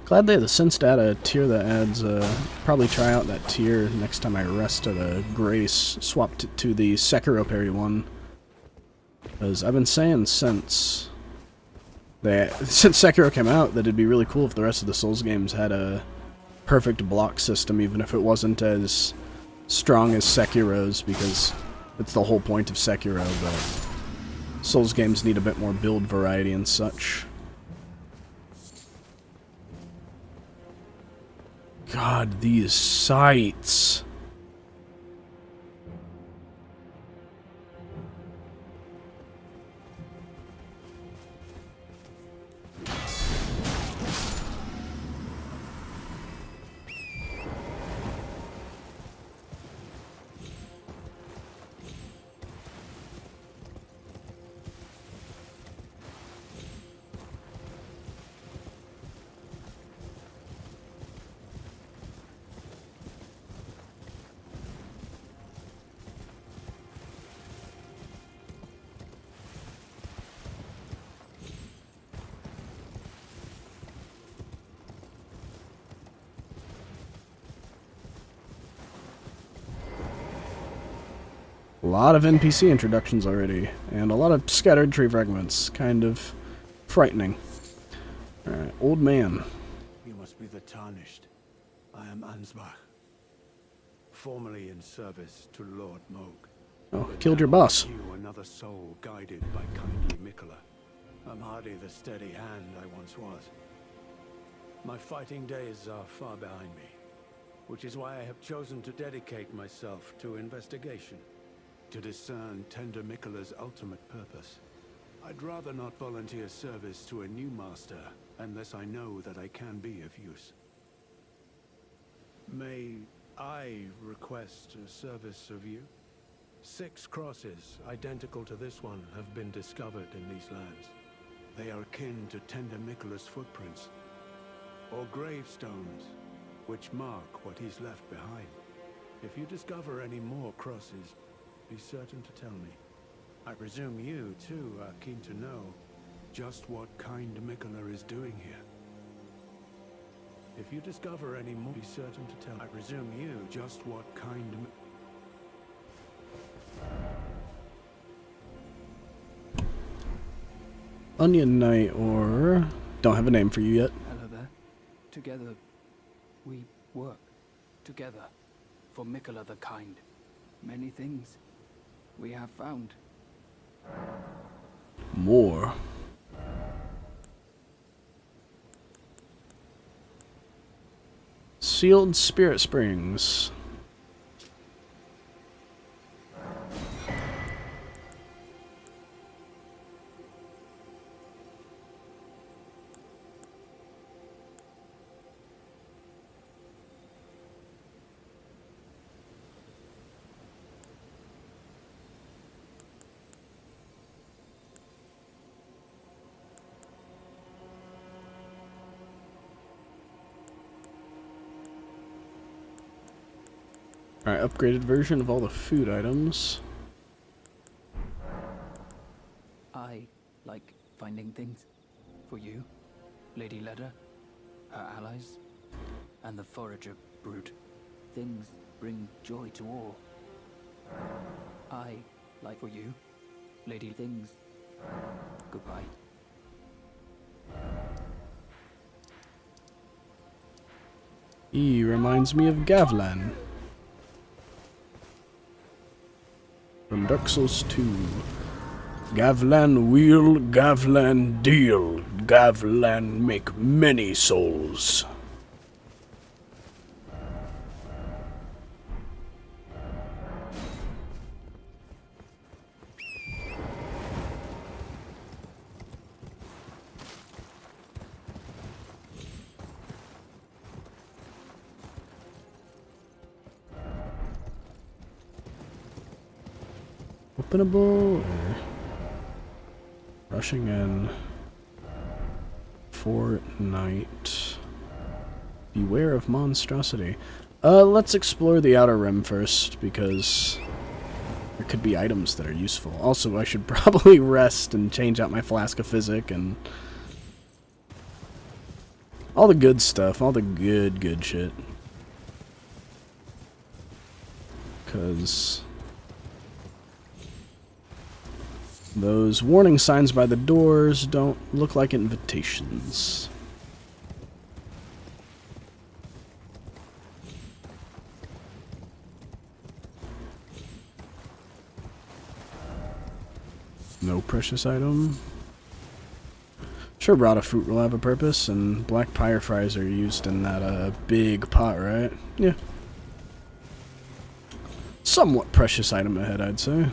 Glad they have the sense data tier that adds, probably try out that tier next time I rest at a Grace, swapped it to the Sekiro parry one. Because I've been saying since Sekiro came out that it'd be really cool if the rest of the Souls games had a perfect block system, even if it wasn't as strong as Sekiro's, because it's the whole point of Sekiro, but Souls games need a bit more build variety and such. God, these sights. A lot of NPC introductions already, and a lot of scattered tree fragments. Kind of frightening. Alright, old man. You must be the Tarnished. I am Ansbach, formerly in service to Lord Moog. Oh, killed your boss. You, another soul guided by kindly Mikola. I'm hardly the steady hand I once was. My fighting days are far behind me, which is why I have chosen to dedicate myself to investigation, to discern Tender Mikola's ultimate purpose. I'd rather not volunteer service to a new master unless I know that I can be of use. May I request a service of you? 6 crosses identical to this one have been discovered in these lands. They are akin to Tender Mikola's footprints, or gravestones, which mark what he's left behind. If you discover any more crosses, be certain to tell me. I presume you, too, are keen to know just what kind Mikola is doing here. If you discover any more, be certain to tell me. I presume you just what kind Onion Knight, or... don't have a name for you yet. Hello there. Together, we work. Together. For Mikola the Kind. Many things we have found. More. Sealed Spirit Springs. Alright, upgraded version of all the food items. I like finding things. For you, Lady Leda, her allies, and the Forager Brute. Things bring joy to all. I like for you, Lady Things. Goodbye. He reminds me of Gavlan. From Dark Souls 2. Gavlan wheel, Gavlan deal. Gavlan make many souls. Openable or rushing in for night. Beware of monstrosity. Let's explore the outer rim first, because there could be items that are useful. Also, I should probably rest and change out my flask of physic and All the good stuff, all the good shit. Because those warning signs by the doors don't look like invitations. No precious item. Sure, Rata fruit will have a purpose, and black pyre fries are used in that big pot, right? Yeah. Somewhat precious item ahead, I'd say.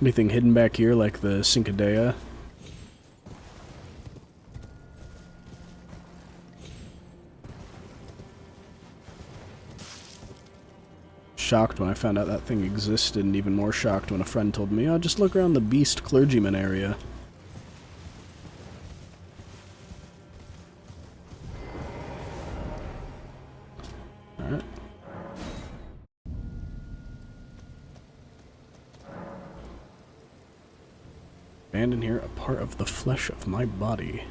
Anything hidden back here, like the Cincadea? Shocked when I found out that thing existed, and even more shocked when a friend told me, oh, just look around the Beast Clergyman area. Alright. Abandon here, a part of the flesh of my body.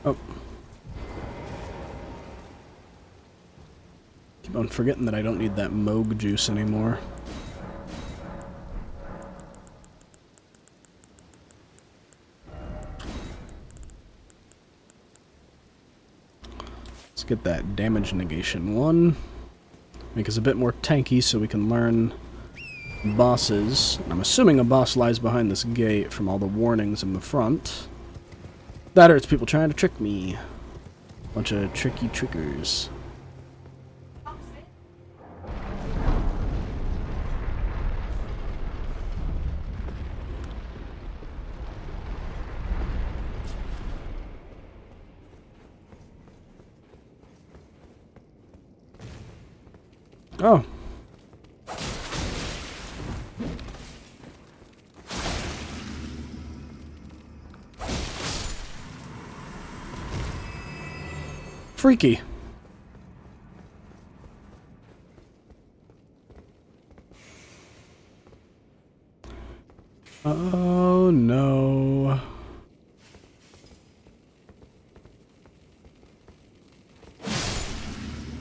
Oh. Keep on forgetting that I don't need that Moog juice anymore. Let's get that damage negation one. Make us a bit more tanky so we can learn bosses. I'm assuming a boss lies behind this gate from all the warnings in the front. That or it's people trying to trick me. Bunch of tricky trickers. Oh. Freaky. Oh no.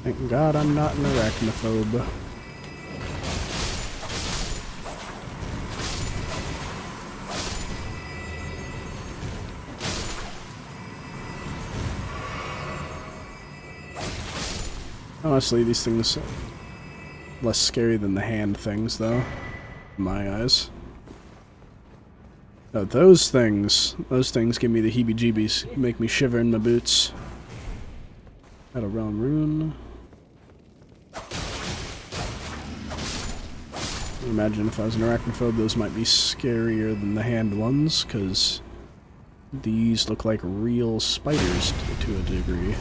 Thank God I'm not an arachnophobe. Honestly, these things are less scary than the hand things, though, in my eyes. Oh, those things give me the heebie-jeebies, make me shiver in my boots. Battle Realm Rune. Imagine if I was an arachnophobe, those might be scarier than the hand ones, because these look like real spiders to a degree.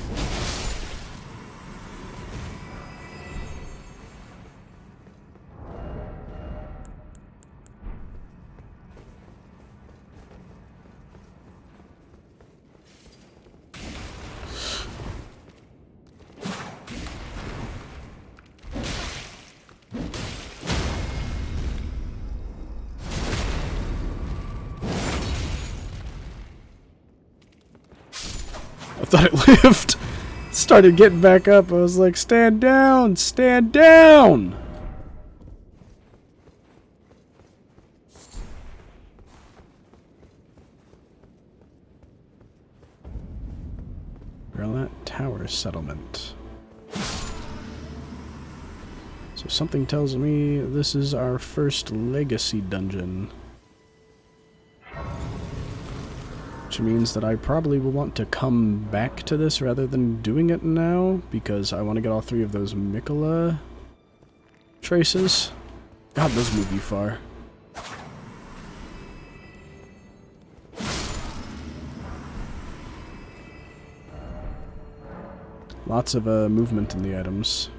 I thought it lived. Started getting back up. I was like, stand down! Stand down! Grillat Tower Settlement. So something tells me this is our first legacy dungeon. Which means that I probably will want to come back to this rather than doing it now, because I want to get all three of those Mikola traces. God, those move you far. Lots of movement in the items.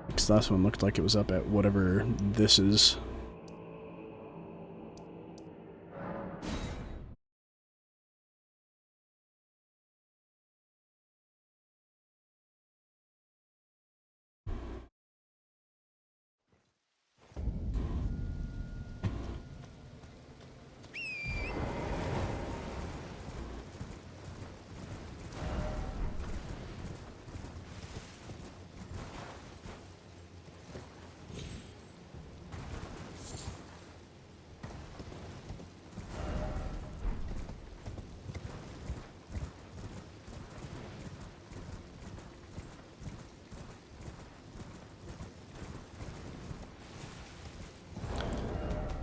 Because the last one looked like it was up at whatever this is.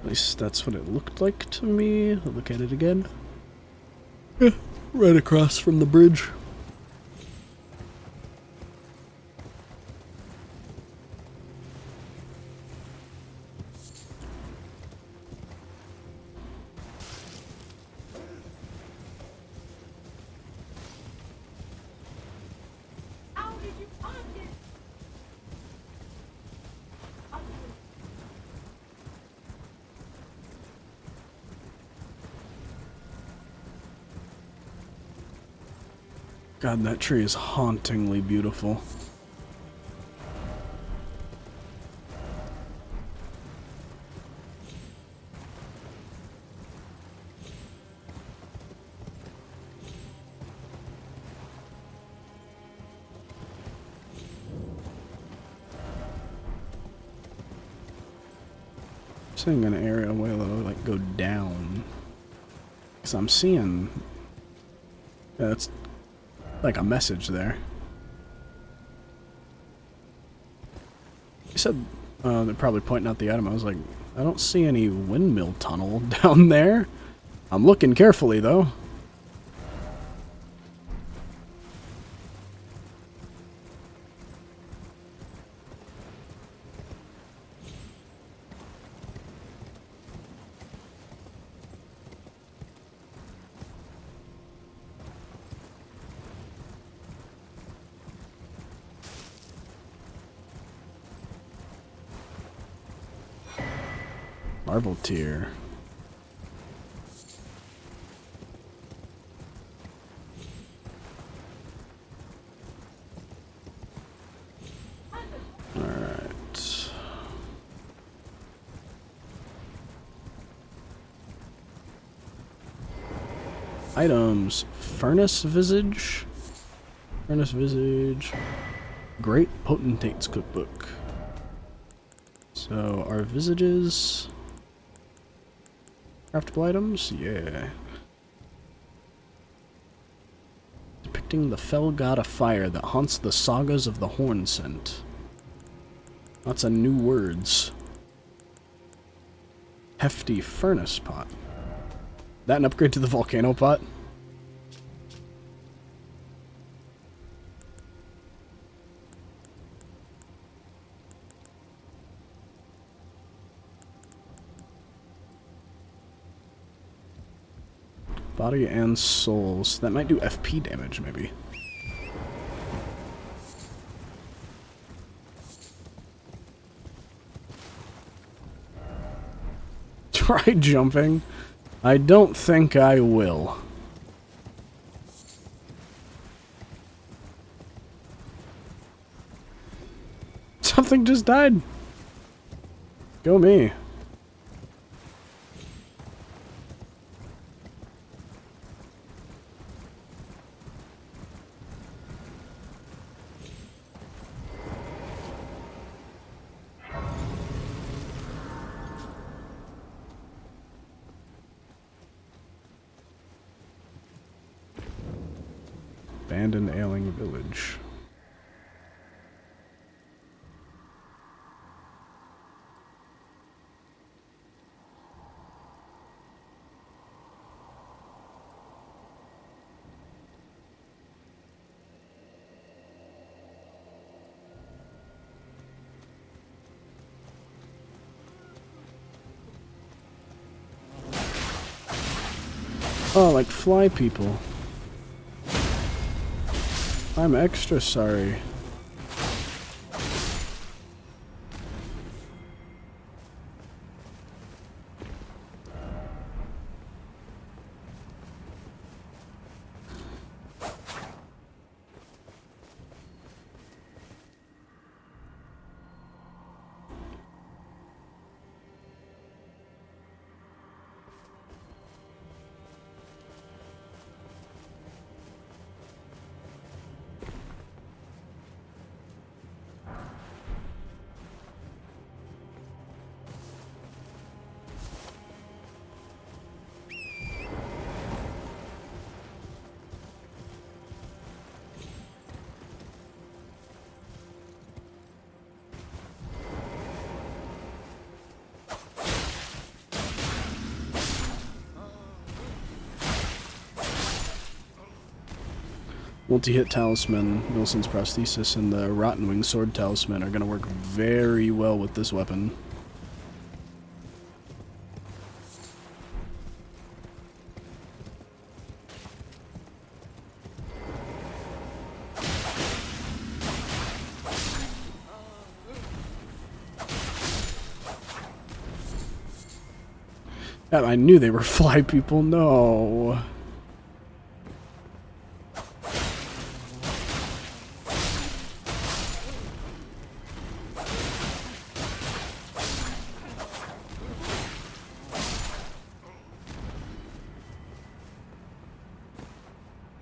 At least that's what it looked like to me. I'll look at it again. Yeah, right across from the bridge. God, that tree is hauntingly beautiful. Seeing an area where it'll like go down. Because I'm seeing that's like a message there. You said they're probably pointing out the item. I was like, I don't see any windmill tunnel down there. I'm looking carefully though. Marble tier. Alright. Items. Furnace Visage. Furnace Visage. Great Potentate's Cookbook. So, our visages... Craftable items? Yeah. Depicting the fell god of fire that haunts the sagas of the Horn Scent. Lots of new words. Hefty furnace pot. That an upgrade to the volcano pot? Body and souls. That might do FP damage, maybe. Try jumping? I don't think I will. Something just died. Go me. Abandoned ailing village. Oh, like fly people. I'm extra sorry. Multi-hit talisman, Wilson's prosthesis, and the Rotten Wing sword talisman are going to work very well with this weapon. I knew they were fly people. No.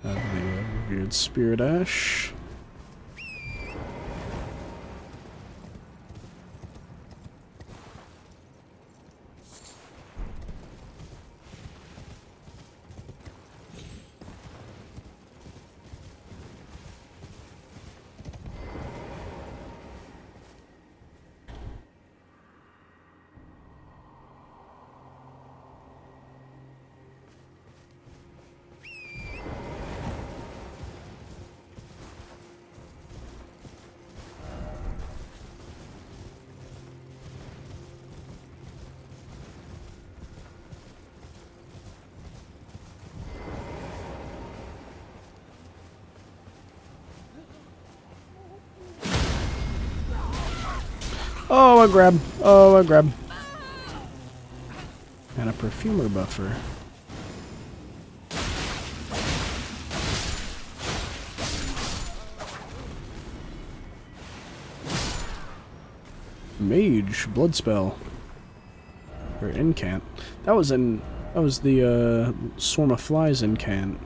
Have the revered spirit ash. Oh, a grab. Oh, a grab. And a perfumer buffer. Mage, blood spell. Or incant. That was the Swarm of Flies incant.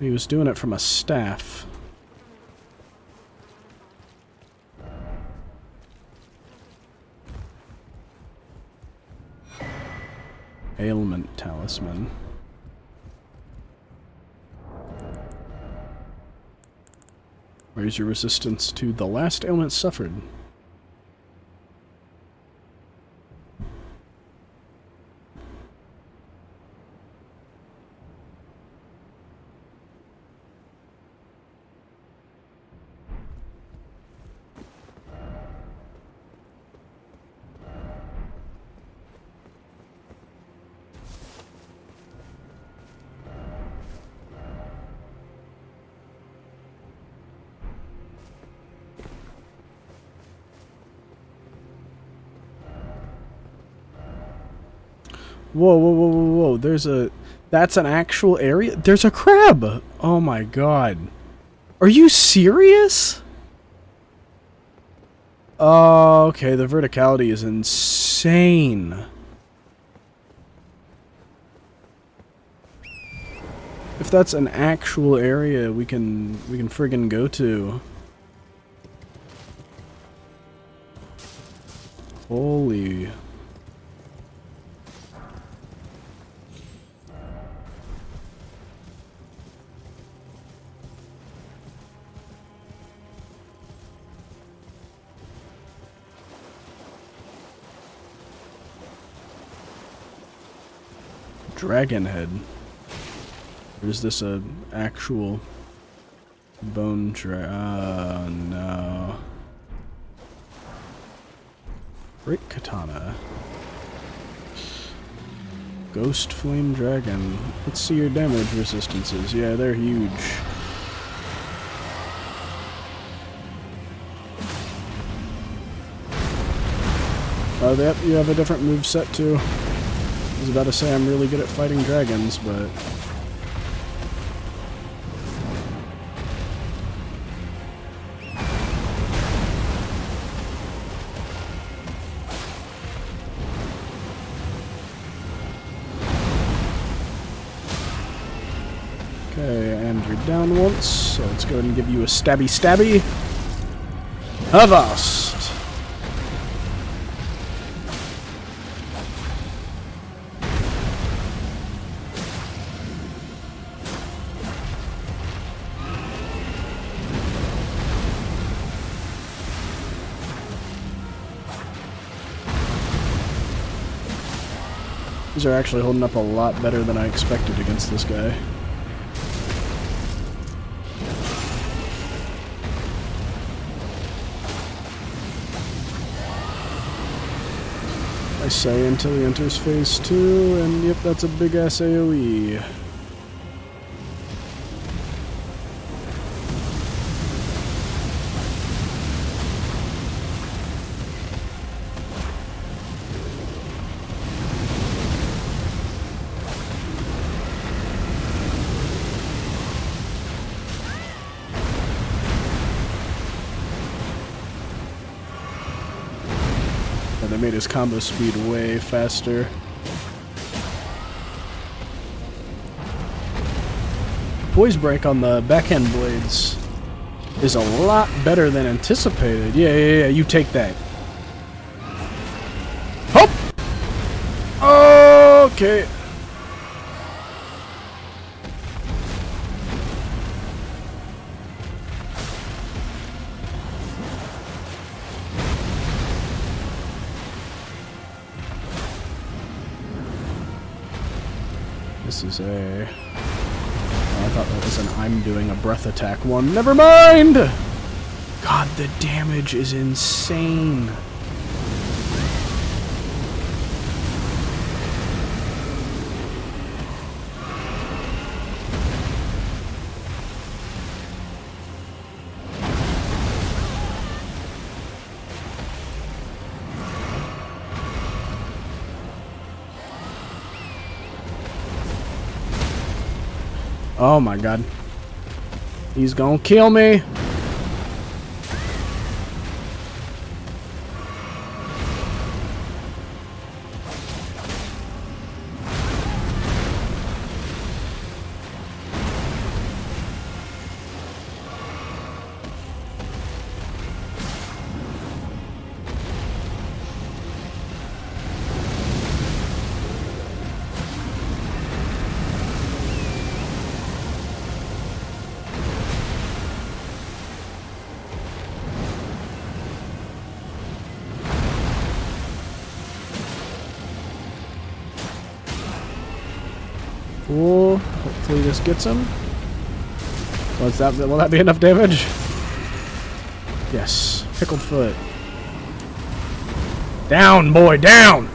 He was doing it from a staff. Ailment talisman. Where's your resistance to the last ailment suffered? Whoa, whoa, whoa, whoa, whoa, that's an actual area? There's a crab! Oh my god. Are you serious? Oh, okay, the verticality is insane. If that's an actual area we can friggin' go to. Holy... Dragon head. Or is this a actual bone oh no. Great katana. Ghost flame dragon. Let's see your damage resistances. Yeah, they're huge. Oh, yep, you have a different moveset too. I was about to say I'm really good at fighting dragons, but... Okay, and you're down once, so let's go ahead and give you a stabby stabby. Avast! These are actually holding up a lot better than I expected against this guy. say, until he enters phase 2, and yep, that's a big-ass AoE. They made his combo speed way faster. Poise break on the backhand blades is a lot better than anticipated. Yeah, you take that. Hop! Okay. This is a... Oh, I thought that was an I'm doing a breath attack one. Never mind! God, the damage is insane. Oh my god. He's gonna kill me. Cool. Hopefully this gets him. What's that? Will that be enough damage? Yes. Pickled foot. Down, boy, down!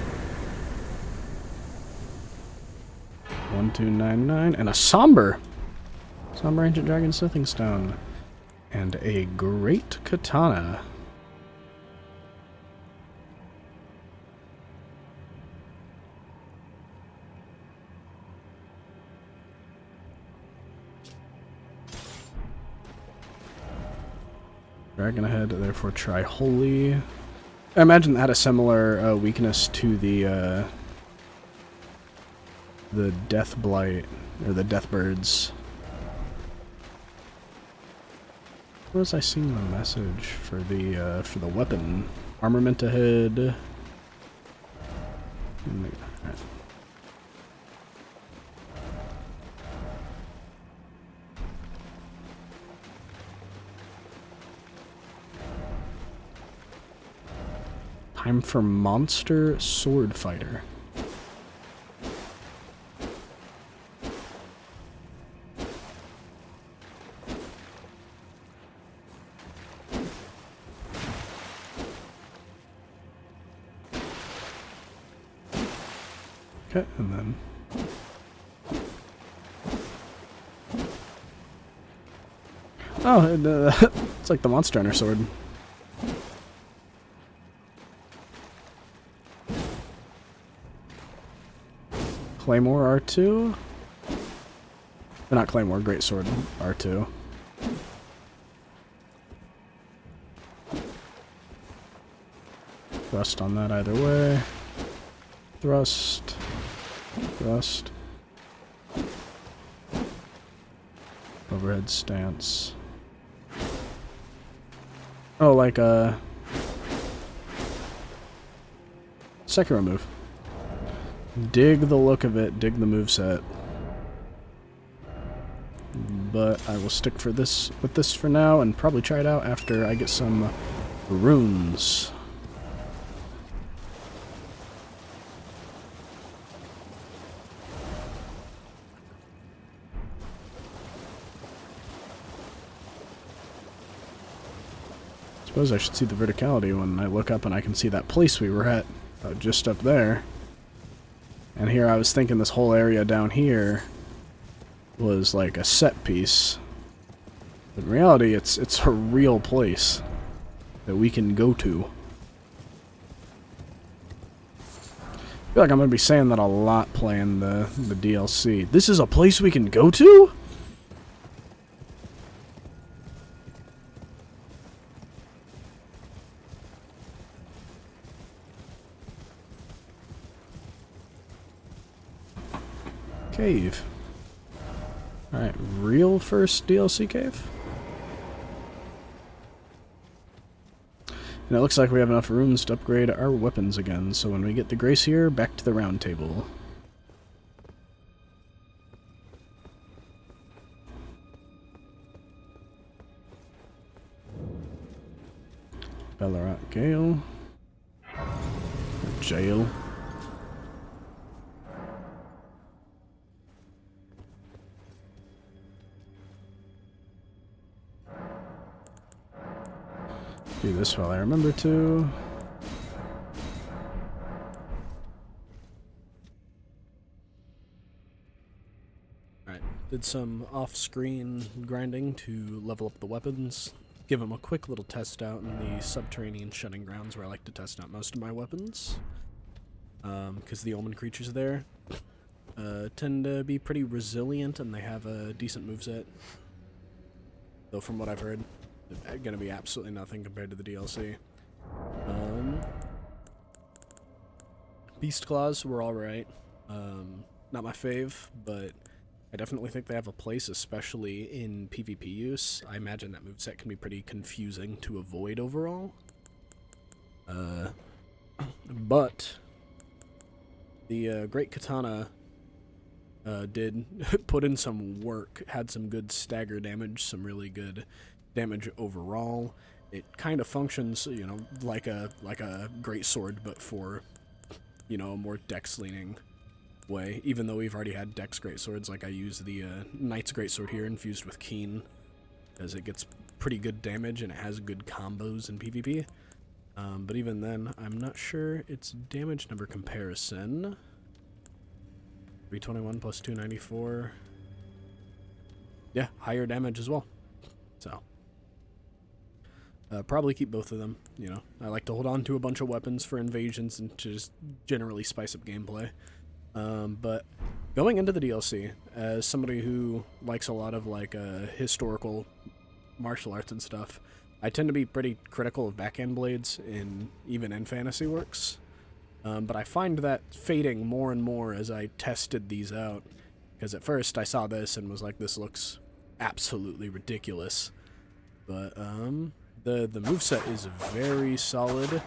1299 and a somber. Somber Ancient Dragon Smithing Stone. And a great katana. Dragon Head, therefore try Holy. I imagine that had a similar weakness to the Death Blight, or the Death Birds. Where was I seeing the message for the weapon? Armament ahead. Alright. Time for Monster Sword Fighter. Okay, and then... Oh, it's like the Monster Hunter sword. Claymore R2? Not Claymore, Greatsword R2. Thrust on that either way. Thrust. Thrust. Overhead stance. Oh, like a... Sekiro move. Dig the look of it, dig the moveset. But I will stick with this for now and probably try it out after I get some runes. Suppose I should see the verticality when I look up and I can see that place we were at. just up there. And here I was thinking this whole area down here was like a set piece. But in reality, it's a real place that we can go to. I feel like I'm going to be saying that a lot playing the DLC. This is a place we can go to? Cave. Alright, real first DLC cave? And it looks like we have enough rooms to upgrade our weapons again, so when we get the grace here, back to the round table. Ballarat Gale. Or jail. Do this while I remember to. Alright, did some off-screen grinding to level up the weapons. Give them a quick little test out in the subterranean shutting grounds where I like to test out most of my weapons. Because the Omen creatures there tend to be pretty resilient and they have a decent moveset. Though from what I've heard, they're gonna be absolutely nothing compared to the DLC. Beast Claws were alright. Not my fave, but I definitely think they have a place, especially in PvP use. I imagine that moveset can be pretty confusing to avoid overall. But the Great Katana did put in some work, had some good stagger damage, some really good damage overall. It kind of functions, you know, like a great sword, but for, you know, a more dex leaning way. Even though we've already had dex great swords, like I use the Knight's great sword here infused with Keen, as it gets pretty good damage and it has good combos in PvP. But even then, I'm not sure its damage number comparison. 321 plus 294. Yeah, higher damage as well. So probably keep both of them. You know, I like to hold on to a bunch of weapons for invasions and to just generally spice up gameplay. But going into the DLC, as somebody who likes a lot of like historical martial arts and stuff, I tend to be pretty critical of backhand blades even in fantasy works. But I find that fading more and more as I tested these out. Because at first I saw this and was like, this looks absolutely ridiculous. But the moveset is very solid,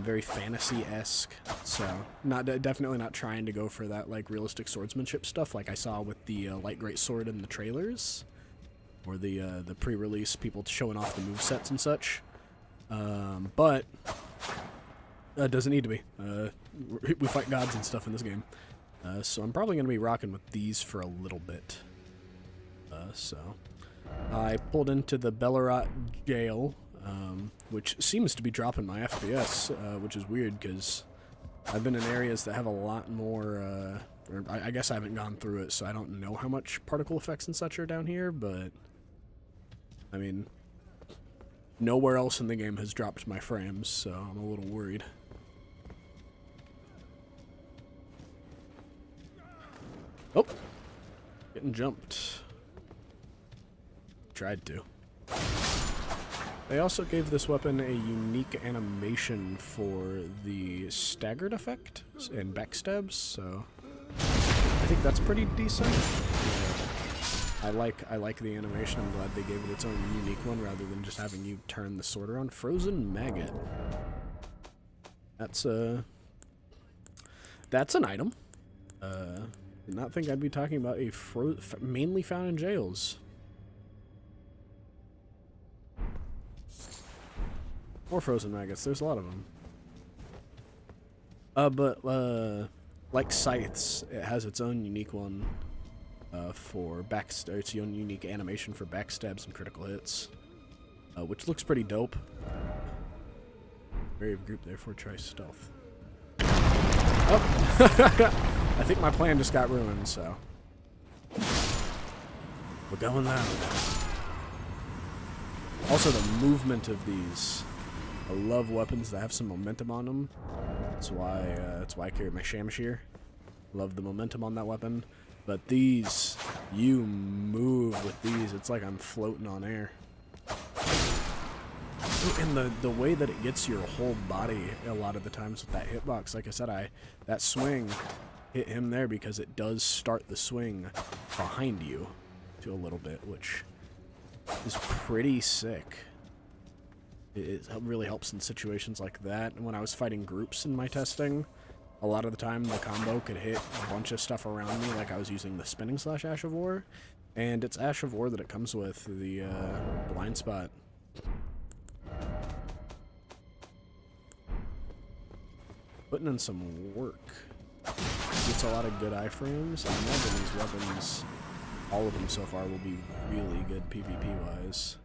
very fantasy-esque. So definitely not trying to go for that like realistic swordsmanship stuff like I saw with the light great sword in the trailers, or the pre-release people showing off the movesets and such. But it doesn't need to be. We fight gods and stuff in this game. So I'm probably going to be rocking with these for a little bit. So I pulled into the Ballarat jail, which seems to be dropping my FPS, which is weird because I've been in areas that have a lot more, I guess I haven't gone through it, so I don't know how much particle effects and such are down here, but I mean, nowhere else in the game has dropped my frames, so I'm a little worried. Oh, getting jumped. Tried to. They also gave this weapon a unique animation for the staggered effect and backstabs, so I think that's pretty decent. I like the animation. I'm glad they gave it its own unique one rather than just having you turn the sword around. Frozen Maggot. That's an item. Did not think I'd be talking about a mainly found in jails. More frozen maggots. There's a lot of them. But like scythes, it has its own unique one for its own unique animation for backstabs and critical hits, which looks pretty dope. Brave group, therefore try stealth. Oh. I think my plan just got ruined, so. We're going loud. Also, the movement of these. I love weapons that have some momentum on them. That's why I carry my Shamshir. Love the momentum on that weapon. But these, you move with these. It's like I'm floating on air. And the way that it gets your whole body a lot of the times with that hitbox, like I said, that swing hit him there because it does start the swing behind you to a little bit, which is pretty sick. It really helps in situations like that. When I was fighting groups in my testing, a lot of the time the combo could hit a bunch of stuff around me, like I was using the spinning slash Ash of War, and it's Ash of War that it comes with, the blind spot. Putting in some work. Gets a lot of good iframes. I imagine these weapons, all of them so far, will be really good PvP-wise.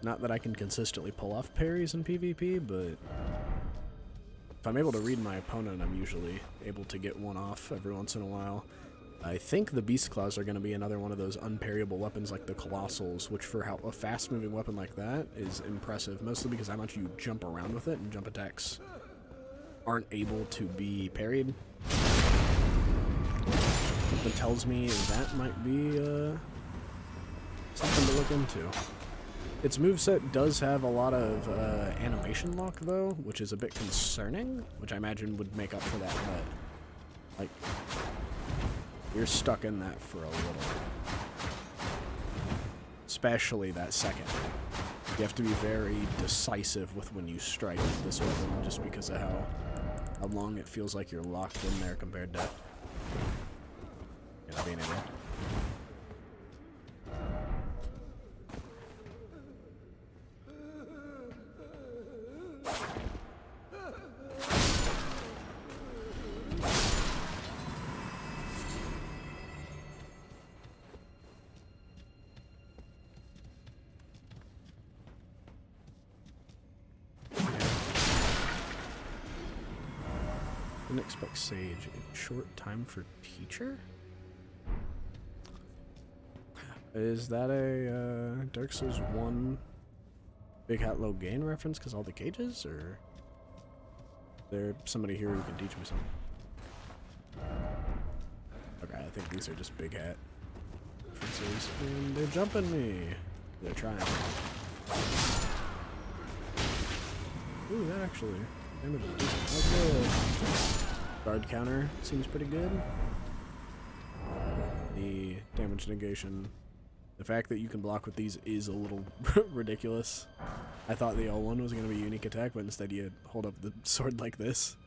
Not that I can consistently pull off parries in PvP, but if I'm able to read my opponent, I'm usually able to get one off every once in a while. I think the Beast Claws are going to be another one of those unparryable weapons like the Colossals, which for how a fast-moving weapon like that is impressive, mostly because how much you jump around with it, and jump attacks aren't able to be parried. That tells me that might be something to look into. Its moveset does have a lot of animation lock, though, which is a bit concerning, which I imagine would make up for that, but, like, you're stuck in that for a little. Especially that second. You have to be very decisive with when you strike this weapon, just because of how long it feels like you're locked in there compared to being able. Didn't expect Sage. Short time for teacher? Is that a Dark Souls 1 Big Hat Low Gain reference because all the cages, or is there somebody here who can teach me something? Okay, I think these are just Big Hat references, and they're jumping me. They're trying. Ooh, that actually damage is decent. Okay. Guard counter seems pretty good. The damage negation. The fact that you can block with these is a little ridiculous. I thought the L1 was going to be a unique attack, but instead you hold up the sword like this.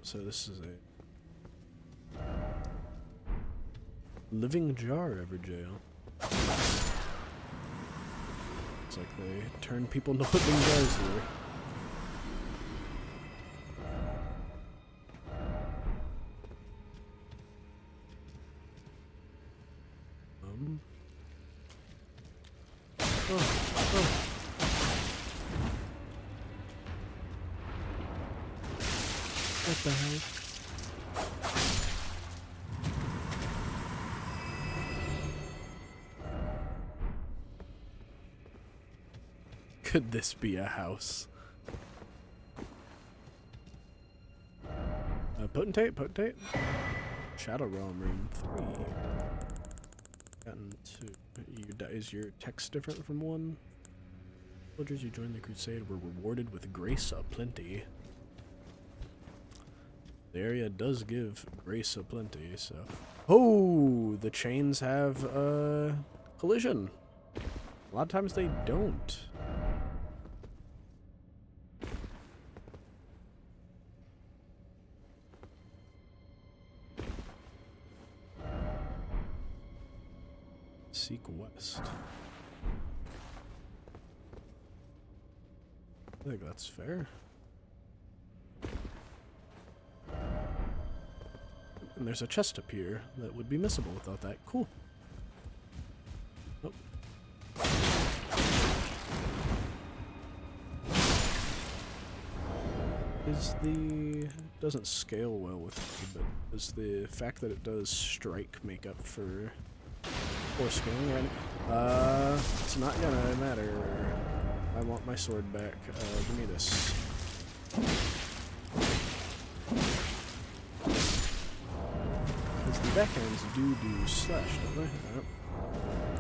So this is a living jar Everjail. It's like they turn people into living jars here. What the hell? Could this be a house? Potentate? Shadow Realm Room 3. Gotten to... Is your text different from 1? Soldiers who joined the crusade were rewarded with grace aplenty. The area does give grace aplenty, so... Oh! The chains have, collision. A lot of times they don't. Seek west. I think that's fair. And there's a chest up here that would be missable without that. Cool. Oh. Doesn't scale well with me, but does the fact that it does strike make up for poor scaling right now? It's not gonna matter. I want my sword back. Give me this. Because the backhands do slash, don't they?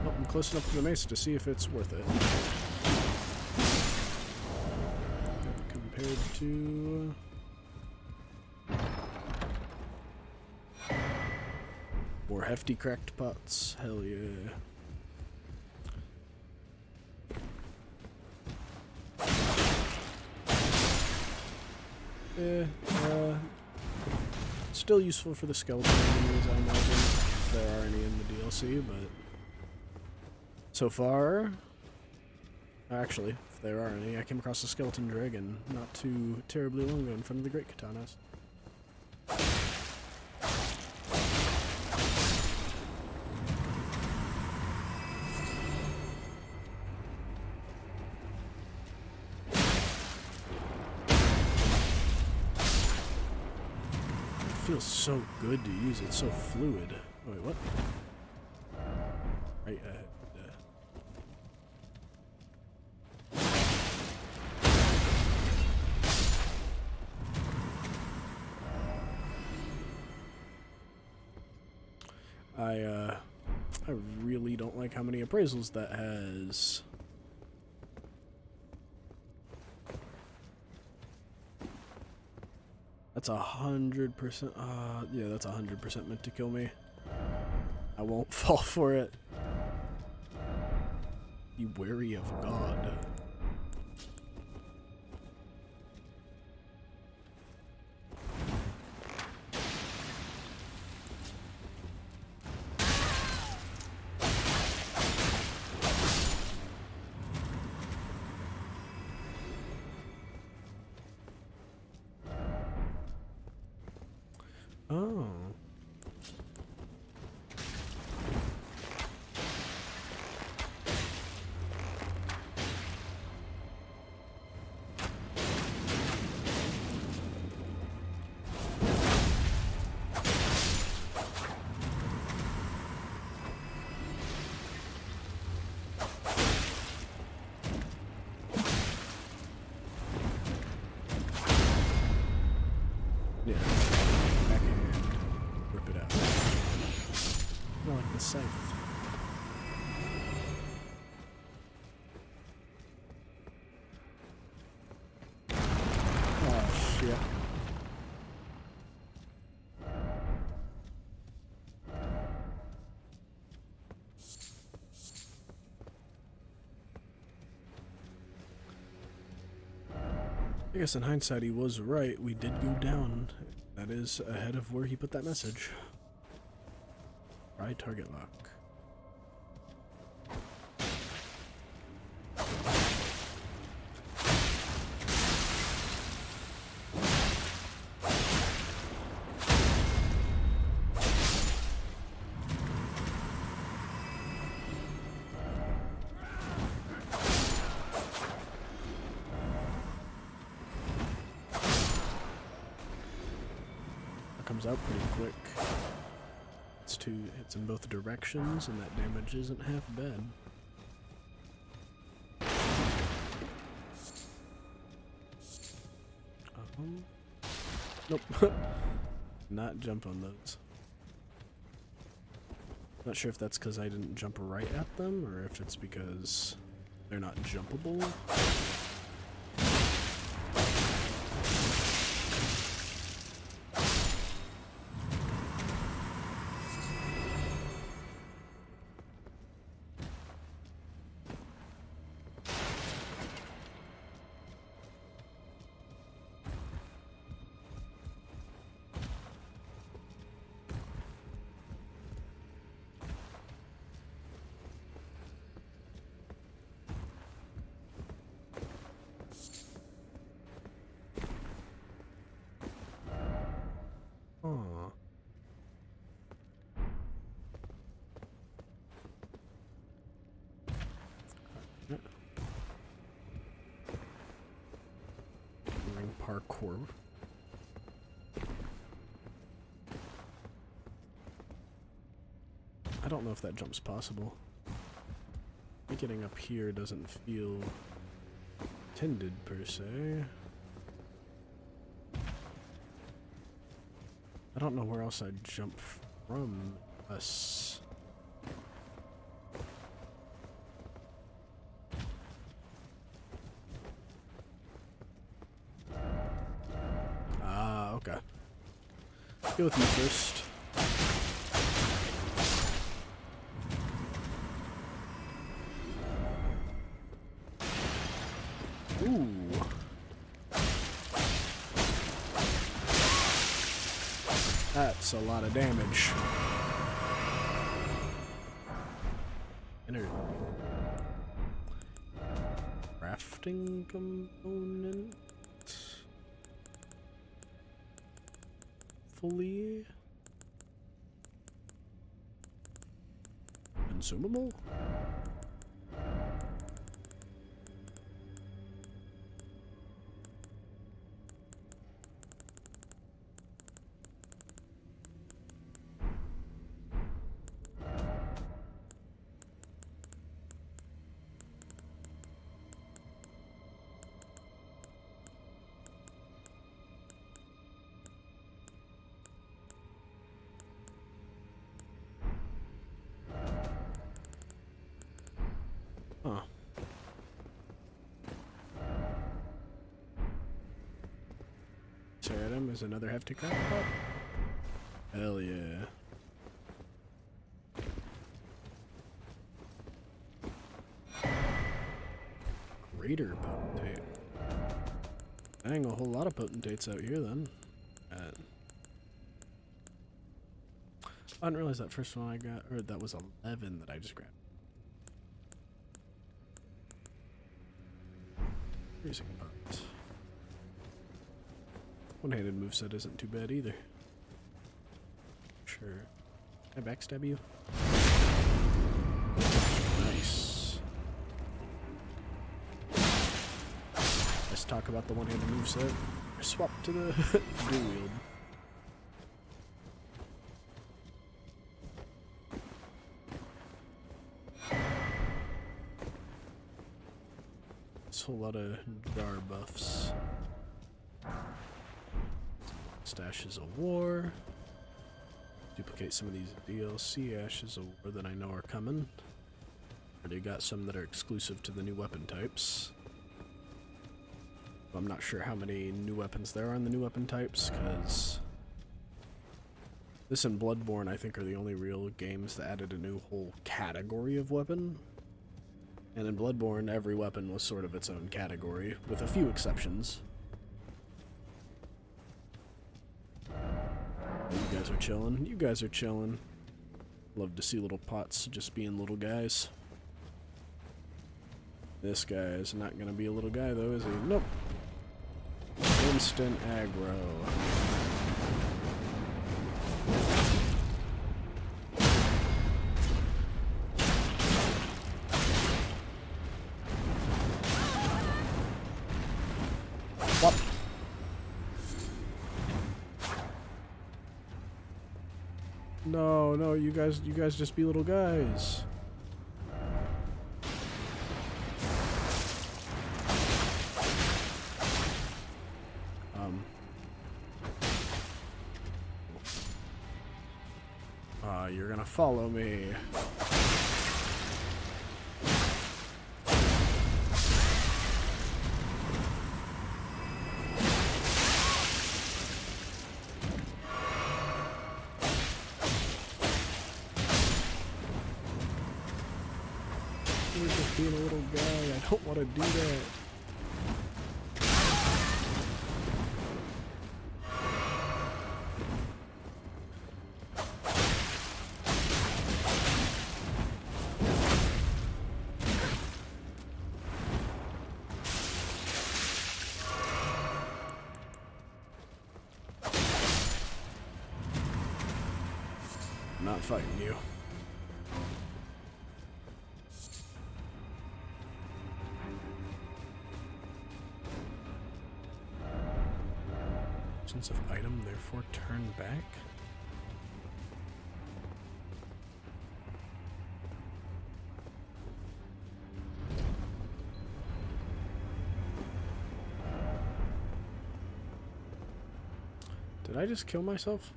Oh, I'm close enough to the mace to see if it's worth it. Compared to... more hefty cracked pots. Hell yeah. Still useful for the skeleton enemies, I imagine, if there are any in the DLC, but so far, actually, if there are any, I came across a skeleton dragon not too terribly long ago in front of the great katanas. Feels so good to use. It's so fluid. Oh, wait, what? Right ahead. I really don't like how many appraisals that has. That's 100%. Yeah, that's 100% meant to kill me. I won't fall for it. Be wary of God. Oh. Yeah. Backhand. Rip it out. I like the scythe. Oh, shit. I guess in hindsight he was right. We did go down. That is ahead of where he put that message. Try target lock. Comes out pretty quick. It's two hits in both directions, and that damage isn't half bad. Nope. Not jump on those. Not sure if that's because I didn't jump right at them, or if it's because they're not jumpable. parkour. I don't know if that jump's possible. Getting up here doesn't feel intended per se. I don't know where else I'd jump from us. Ah, okay. Go with me first. Ooh. That's a lot of damage. Enter. Crafting component. Fully consumable? Huh. Ceratum is another hefty crack pot? Hell yeah. Greater potentate. Dang, a whole lot of potentates out here then. I didn't realize that first one I got, or that was 11 that I just grabbed. Freezing pot. One-handed moveset isn't too bad either. Sure. Can I backstab you? Nice. Let's talk about the one-handed moveset. Swap to the dual wield. It's a whole lot of jar buffs. Ashes of War. Duplicate some of these DLC Ashes of War that I know are coming. Already got some that are exclusive to the new weapon types. I'm not sure how many new weapons there are in the new weapon types, because this and Bloodborne I think are the only real games that added a new whole category of weapon. And in Bloodborne, every weapon was sort of its own category, with a few exceptions. You guys are chilling. You guys are chilling. Love to see little pots just being little guys. This guy is not gonna be a little guy though, is he? Nope. Instant aggro. What? No, no, you guys just be little guys. You're gonna follow me. You're just being a little guy. I don't want to do that. I'm not fighting you. Absence of item, therefore turn back. Did I just kill myself?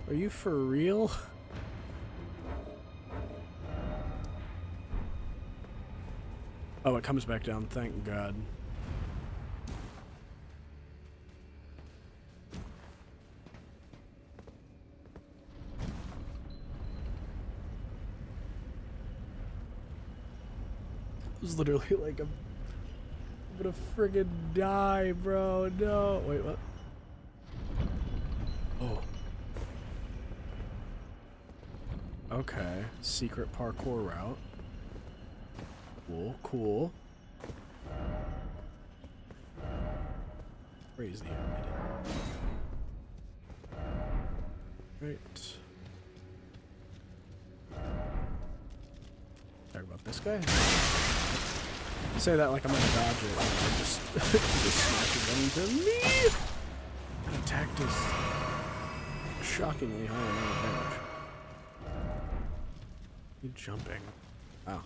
Are you for real? Oh, it comes back down, thank God. It was literally like I'm gonna friggin' die, bro. No. Wait, what? Oh. Okay. Secret parkour route. Cool, cool. Crazy. Right. Talk about this guy. Say that like I'm gonna dodge it. And just smashes into me. That attack is shockingly high amount of damage. You jumping? Wow.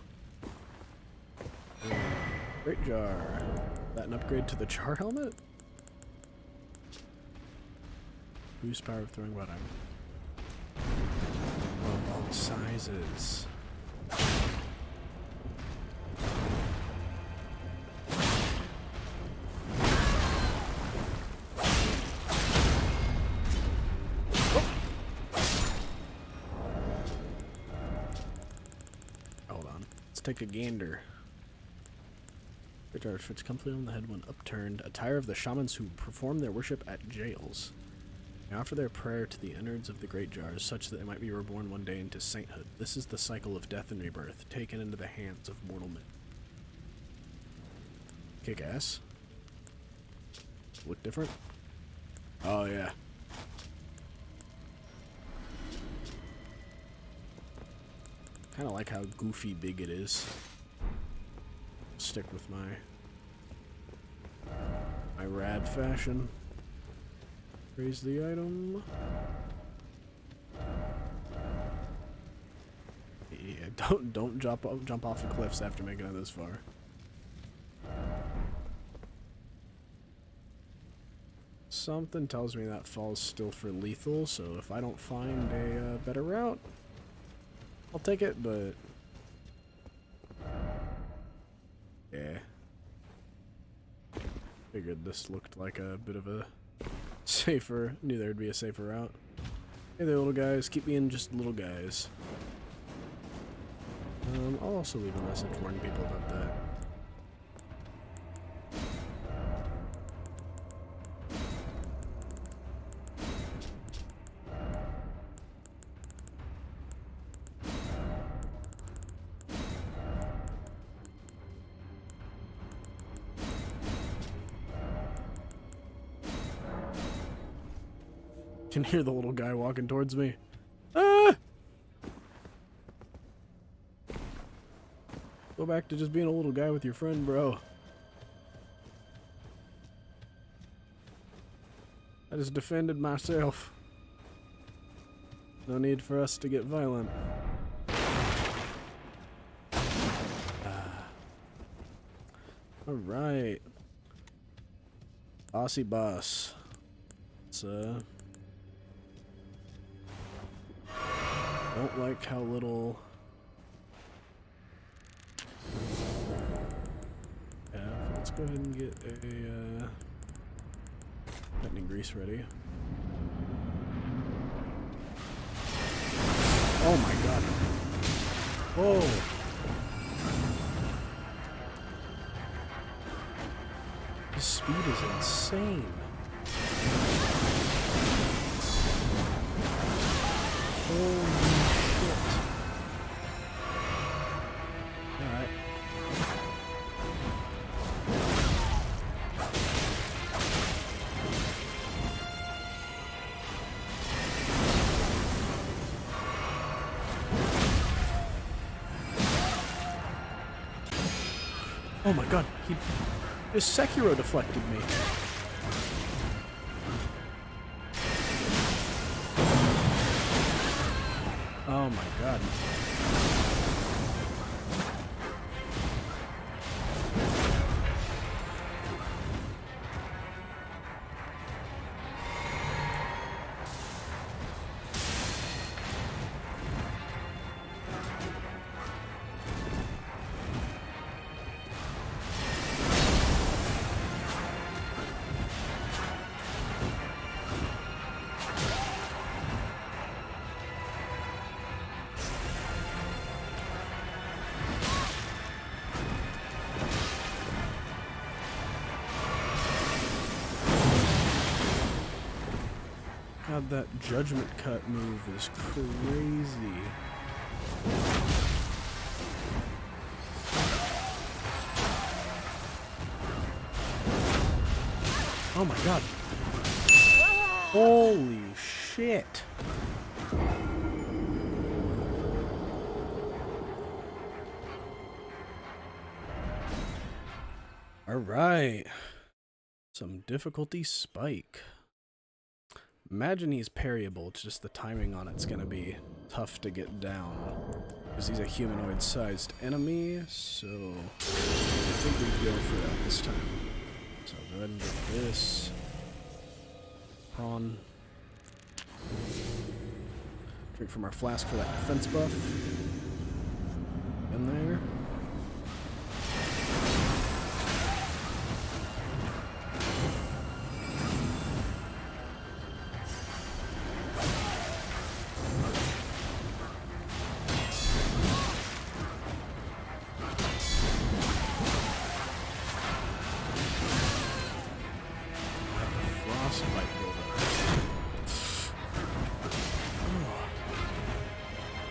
Great jar. That an upgrade to the jar helmet? Boost power of throwing weapon. Of all sizes. Take a gander. Great jar fits comfortably on the head when upturned. Attire of the shamans who perform their worship at jails. They offer their prayer to the innards of the great jars, such that they might be reborn one day into sainthood. This is the cycle of death and rebirth, taken into the hands of mortal men. Kick ass. Look different? Oh yeah. Kind of like how goofy big it is. Stick with my rad fashion. Raise the item. Yeah, don't jump off the cliffs after making it this far. Something tells me that fall's still for lethal, so if I don't find a better route, I'll take it, but yeah. Figured this looked like a bit of a safer, knew there'd be a safer route. Hey there, little guys. Keep being just little guys. I'll also leave a message warning people about that. Can hear the little guy walking towards me. Ah! Go back to just being a little guy with your friend, bro. I just defended myself. No need for us to get violent. Alright. Bossy boss. It's don't like how little. Yeah, let's go ahead and get a lightning grease ready. Oh my god. Whoa. His speed is insane. Holy shit. Alright. Oh my god, his Sekiro deflected me. Oh my god. God, that judgment cut move is crazy. Oh my god. Holy shit. Alright. Some difficulty spike. Imagine he's parryable, it's just the timing on it's gonna be tough to get down. Because he's a humanoid-sized enemy, so I think we go for that this time. So I'll go ahead and get this. Prawn. Drink from our flask for that defense buff. In there.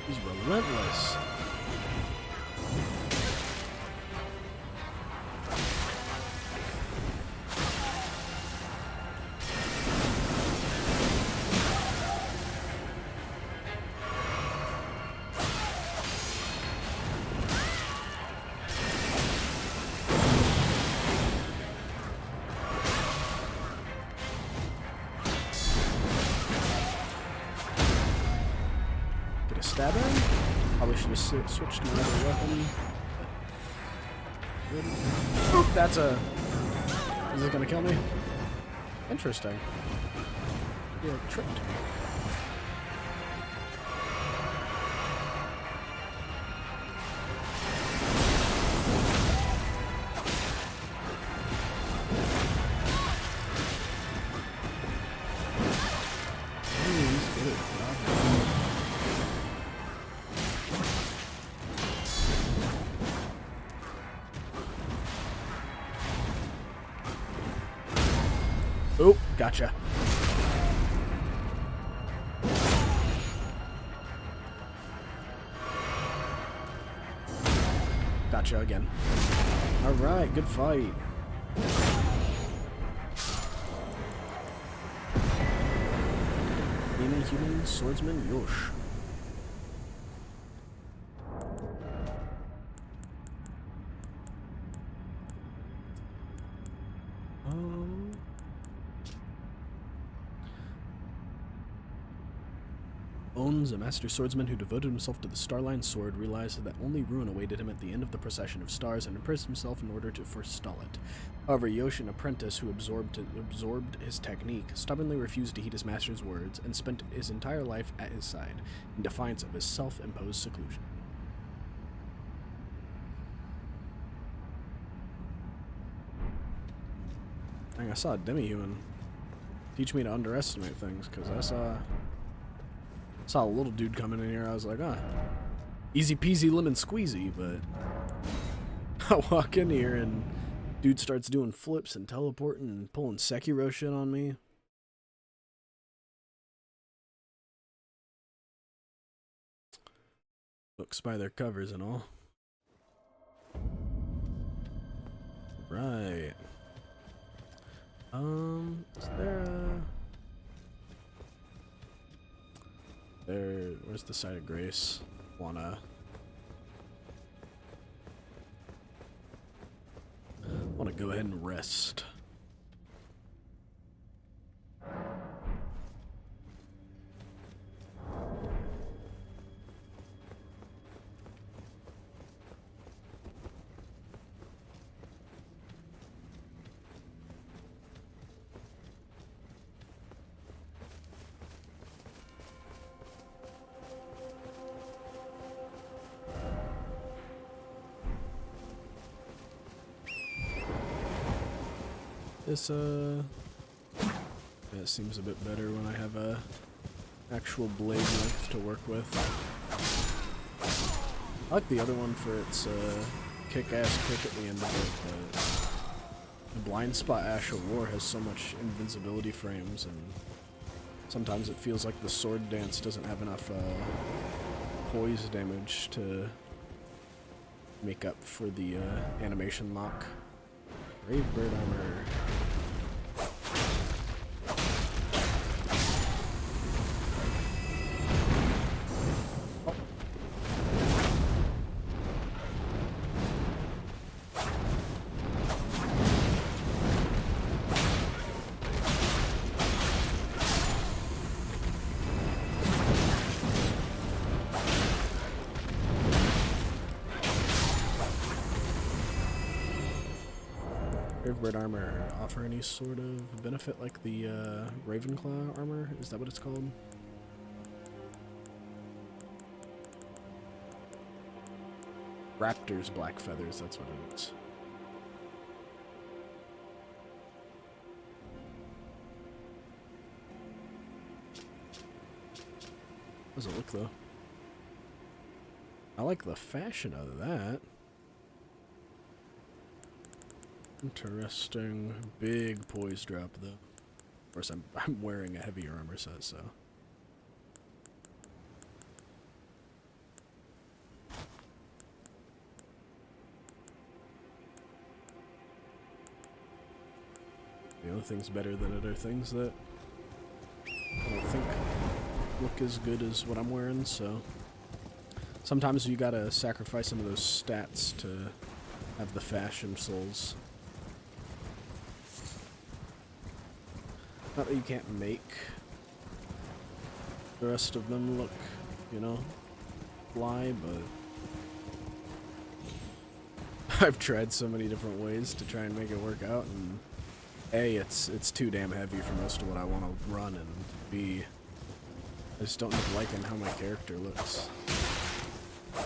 He's relentless. Stab him? Probably should have switched to another weapon. Oop, that's a... Is it gonna kill me? Interesting. Yeah, tricked me. Oh, gotcha. Gotcha again. Alright, good fight. Human swordsman Yosh. Owns, a master swordsman who devoted himself to the Starline sword, realized that only ruin awaited him at the end of the procession of stars and imprisoned himself in order to forestall it. However, Yosh, an apprentice who absorbed his technique, stubbornly refused to heed his master's words and spent his entire life at his side, in defiance of his self-imposed seclusion. Dang, I saw a demi-human teach me to underestimate things, because I saw a little dude coming in here. I was like, ah, easy peasy lemon squeezy, but I walk in here and dude starts doing flips and teleporting and pulling Sekiro shit on me. Books by their covers and all. Right. Is there a... Where's the site of grace? Wanna... go ahead and rest. This, it seems a bit better when I have a actual blade length to work with. I like the other one for its, kick-ass kick at the end of it, but the Blind Spot Ash of War has so much invincibility frames, and sometimes it feels like the sword dance doesn't have enough, poise damage to make up for the, animation lock. Brave bird armor. Bird armor offer any sort of benefit like the Ravenclaw armor? Is that what it's called? Raptor's black feathers, that's what it is. How does it look though? I like the fashion of that. Interesting. Big poise drop, though. Of course, I'm wearing a heavier armor set, so. The only thing's better than other things that I don't think look as good as what I'm wearing, so. Sometimes you gotta sacrifice some of those stats to have the fashion souls. Not that you can't make the rest of them look, you know, fly, but I've tried so many different ways to try and make it work out, and A, it's too damn heavy for most of what I want to run, and B, I just don't end up liking how my character looks. I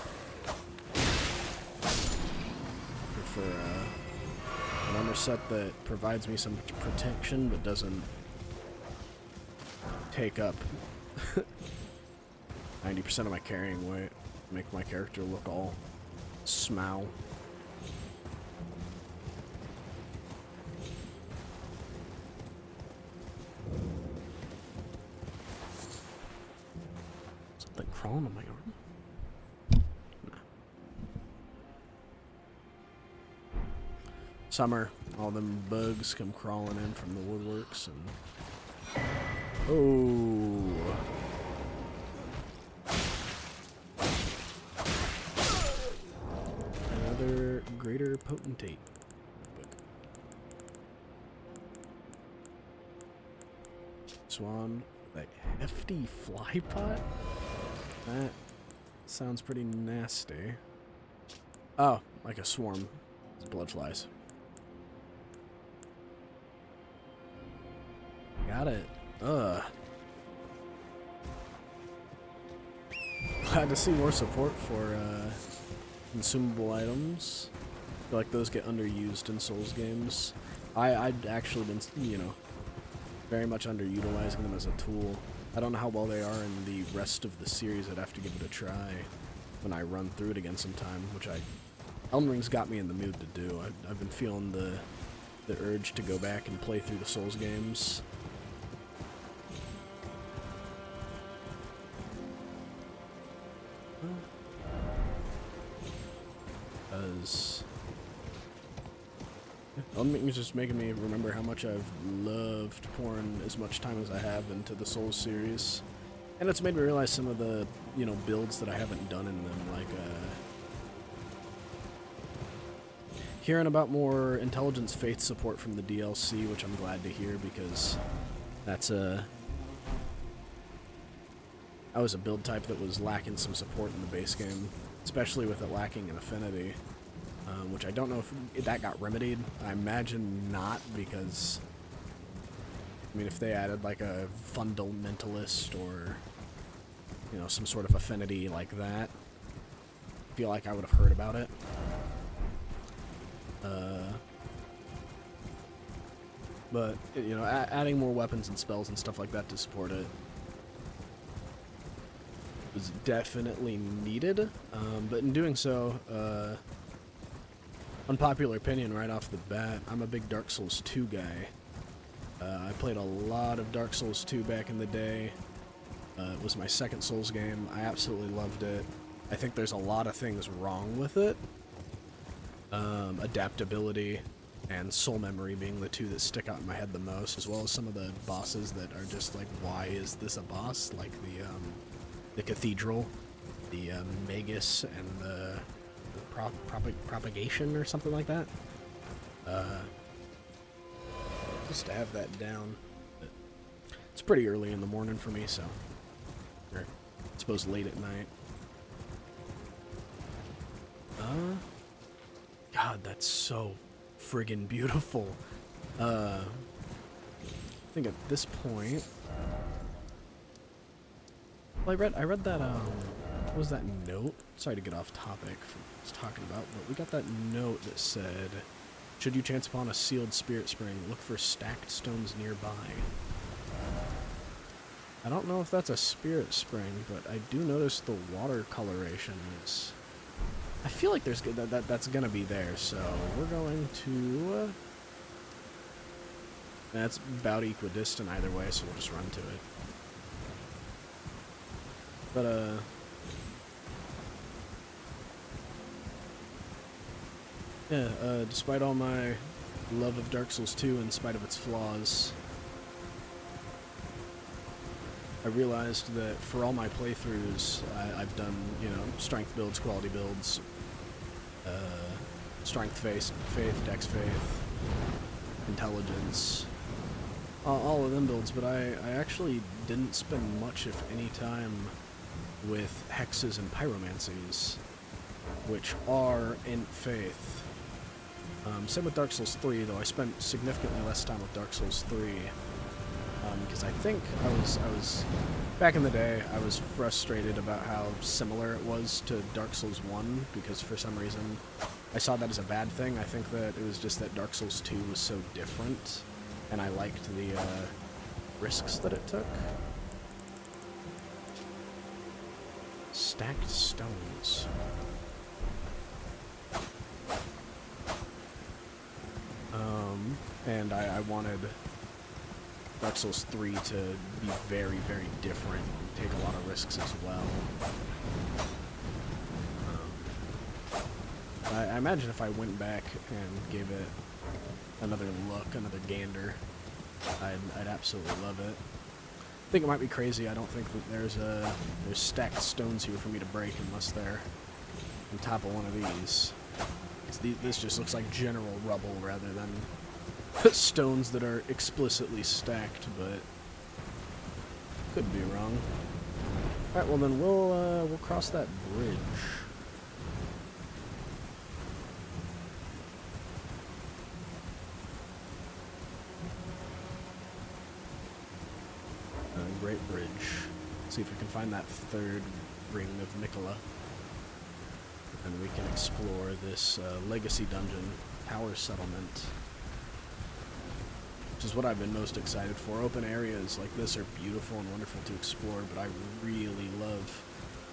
prefer an armor set that provides me some protection but doesn't take up 90% of my carrying weight, make my character look all smow. Something crawling on my arm? Nah. Summer, all them bugs come crawling in from the woodworks and oh. Another greater potentate book. Swan, like hefty fly pot? That sounds pretty nasty. Oh, like a swarm. It's blood flies. Got it. Glad to see more support for consumable items. I feel like those get underused in Souls games. I'd actually been, you know, very much underutilizing them as a tool. I don't know how well they are in the rest of the series. I'd have to give it a try when I run through it again sometime, which Elden Ring's got me in the mood to do. I've been feeling the urge to go back and play through the Souls games. Elden Ring is just making me remember how much I've loved pouring as much time as I have into the Souls series. And it's made me realize some of the, you know, builds that I haven't done in them, like, hearing about more intelligence faith support from the DLC, which I'm glad to hear because that's that was a build type that was lacking some support in the base game, especially with it lacking in affinity, which I don't know if that got remedied. I imagine not, because I mean, if they added like a fundamentalist or, you know, some sort of affinity like that, I feel like I would have heard about it. But, you know, adding more weapons and spells and stuff like that to support it was definitely needed. But in doing so, unpopular opinion right off the bat, I'm a big Dark Souls 2 guy. I played a lot of Dark Souls 2 back in the day. It was my second Souls game. I absolutely loved it. I think there's a lot of things wrong with it. Adaptability and soul memory being the two that stick out in my head the most, as well as some of the bosses that are just like, why is this a boss? Like the Cathedral, the Magus, and the Propagation or something like that. Just to have that down. But it's pretty early in the morning for me, so, or I suppose late at night. God, that's so friggin' beautiful. I think at this point, well, I read that, what was that note? Sorry to get off topic from what I was talking about, but we got that note that said, should you chance upon a sealed spirit spring, look for stacked stones nearby. I don't know if that's a spirit spring, but I do notice the water coloration is, I feel like there's that's gonna be there, so we're going to, that's about equidistant either way, so we'll just run to it. But, yeah, despite all my love of Dark Souls 2, in spite of its flaws, I realized that for all my playthroughs, I've done, you know, strength builds, quality builds, strength faith, dex faith, intelligence, all of them builds, but I actually didn't spend much, if any, time with hexes and pyromancies, which are in faith. Same with Dark Souls 3, though I spent significantly less time with Dark Souls 3, because I think I was, back in the day, I was frustrated about how similar it was to Dark Souls 1, because for some reason, I saw that as a bad thing. I think that it was just that Dark Souls 2 was so different, and I liked the, risks that it took. Stacked stones. And I wanted Dark Souls 3 to be very, very different, and take a lot of risks as well. I imagine if I went back and gave it another look, another gander, I'd absolutely love it. I think it might be crazy. I don't think that there's stacked stones here for me to break unless they're on top of one of these. This just looks like general rubble rather than stones that are explicitly stacked, but could be wrong. Alright, well then we'll cross that bridge. Great bridge. Let's see if we can find that third ring of Mikola. And we can explore this legacy dungeon, power settlement. Which is what I've been most excited for. Open areas like this are beautiful and wonderful to explore, but I really love,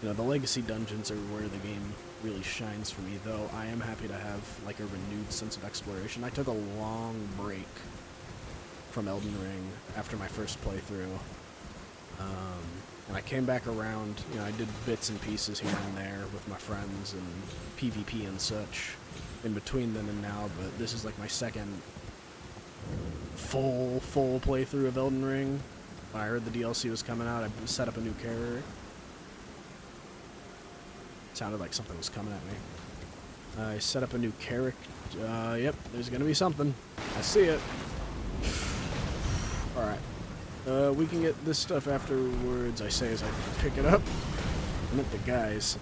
you know, the legacy dungeons are where the game really shines for me, though I am happy to have like a renewed sense of exploration. I took a long break from Elden Ring after my first playthrough. And I came back around, you know, I did bits and pieces here and there with my friends and PvP and such in between then and now, but this is like my second full playthrough of Elden Ring. When I heard the DLC was coming out, I set up a new character. Sounded like something was coming at me. I set up a new character. Yep, there's gonna be something. I see it. Alright. We can get this stuff afterwards, I say as I pick it up. I meant the guys.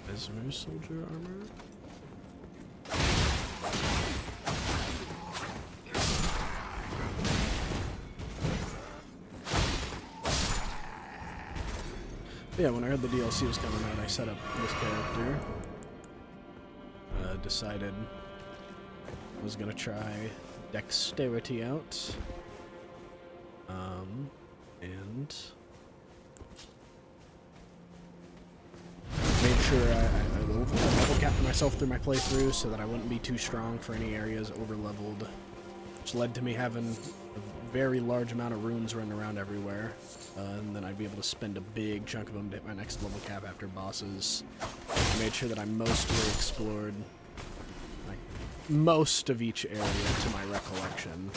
Mesmer soldier armor. Yeah, when I heard the DLC was coming out, I set up this character. Decided I was gonna try dexterity out. And made sure I level capped myself through my playthrough so that I wouldn't be too strong for any areas over-leveled, which led to me having a very large amount of runes running around everywhere. And then I'd be able to spend a big chunk of them to hit my next level cap after bosses. I made sure that I mostly explored like most of each area to my recollection,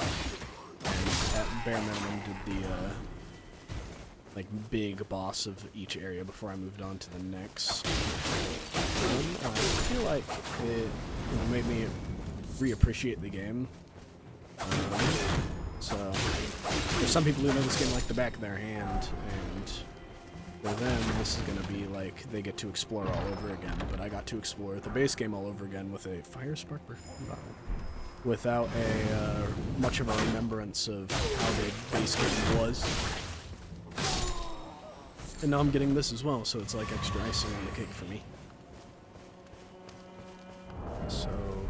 and at bare minimum did the like big boss of each area before I moved on to the next. I feel like it made me reappreciate the game. So there's some people who know this game like the back of their hand, and for them this is going to be like they get to explore all over again, but I got to explore the base game all over again with a fire spark perfume bottle, without a much of a remembrance of how the base game was. And now I'm getting this as well, so it's like extra icing on the cake for me. So,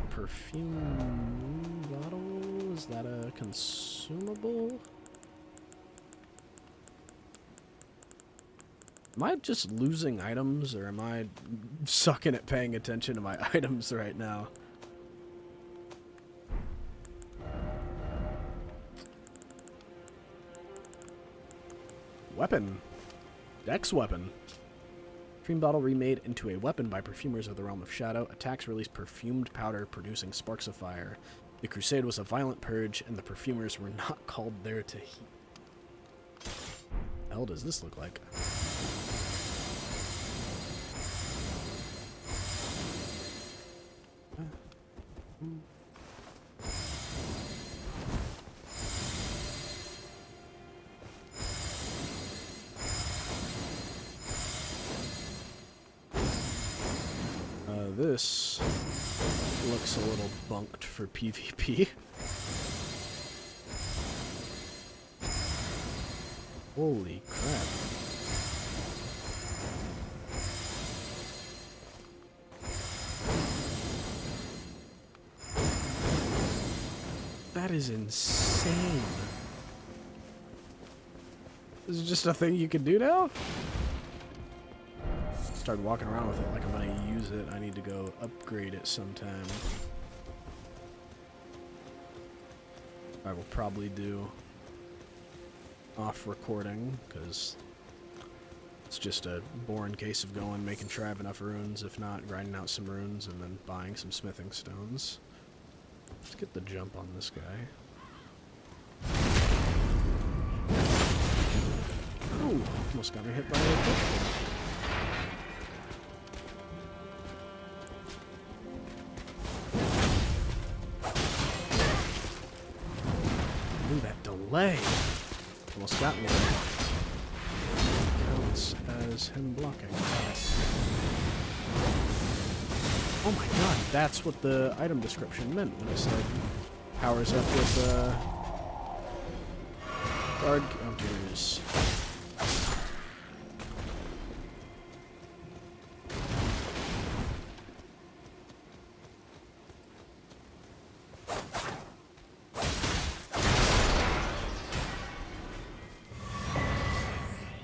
perfume bottle, is that a consumable? Am I just losing items, or am I sucking at paying attention to my items right now? Weapon. Dex weapon. Perfume bottle remade into a weapon by perfumers of the Realm of Shadow. Attacks release perfumed powder producing sparks of fire. The crusade was a violent purge, and the perfumers were not called there to heat. What the hell does this look like? This looks a little bunked for PvP. Holy crap. That is insane. This is just a thing you can do now? Start walking around with it like I'm gonna use it. I need to go upgrade it sometime. I will probably do off recording, because it's just a boring case of going, making sure I have enough runes, if not grinding out some runes and then buying some smithing stones. Let's get the jump on this guy. Ooh, almost got me hit by a pitchfork. Delay. Almost got me there. Counts as him blocking. Oh my god, that's what the item description meant when it said powers up with guard counters.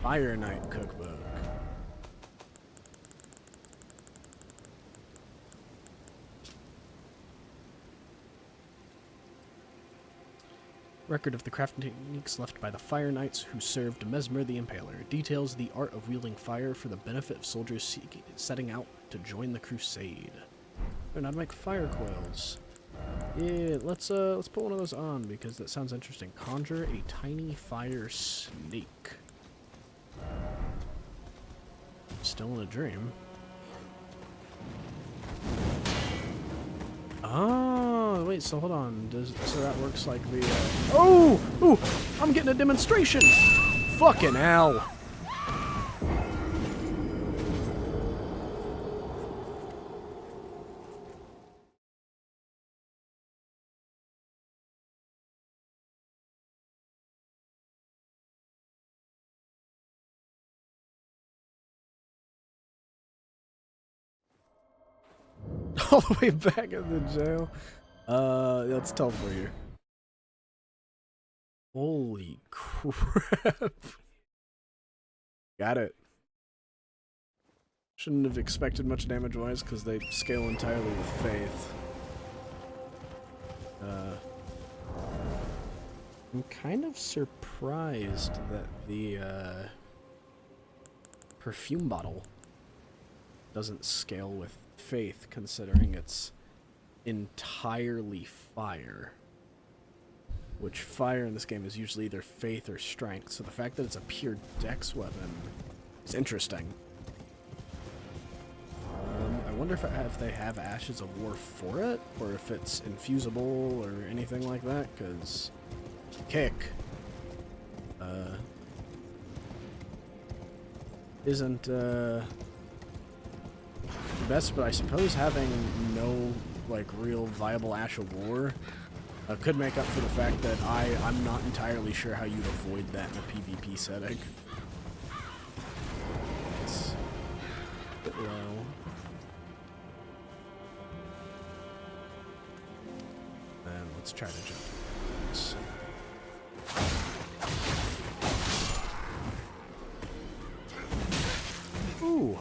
Fire Knight Cookbook. record of the crafting techniques left by the Fire Knights who served Mesmer the Impaler. It details the art of wielding fire for the benefit of soldiers setting out to join the crusade. Learn how to make fire coils. Yeah, let's put one of those on because that sounds interesting. Conjure a tiny fire snake. Still in a dream. Oh, wait, so hold on. So that works like the, Oh! Ooh! I'm getting a demonstration! Fucking hell! All the way back in the jail. Let's teleport here. Holy crap. Got it. Shouldn't have expected much damage-wise because they scale entirely with faith. I'm kind of surprised that the perfume bottle doesn't scale with faith, considering it's entirely fire. Which fire in this game is usually either faith or strength, so the fact that it's a pure dex weapon is interesting. I wonder if they have Ashes of War for it, or if it's infusible or anything like that, because kick isn't the best, but I suppose having no like real viable Ash of War could make up for the fact that I'm not entirely sure how you'd avoid that in a PvP setting. It's a bit low. And let's try to jump this. Ooh!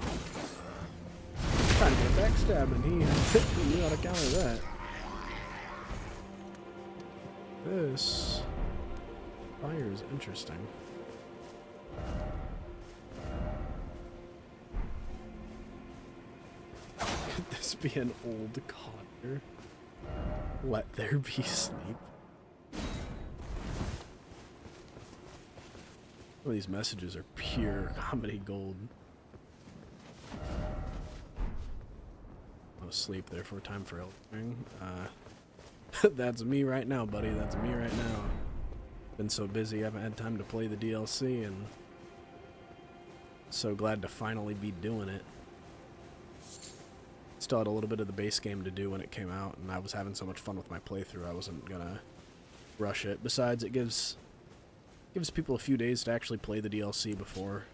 Trying to get backstab, and he knew how to counter that. This fire is interesting. Could this be an old codger? Let there be sleep. Some of these messages are pure comedy gold. No sleep, therefore time for Elden Ring. That's me right now, buddy. That's me right now. Been so busy, I haven't had time to play the DLC, and so glad to finally be doing it. Still had a little bit of the base game to do when it came out, and I was having so much fun with my playthrough, I wasn't gonna rush it. Besides, it gives people a few days to actually play the DLC before.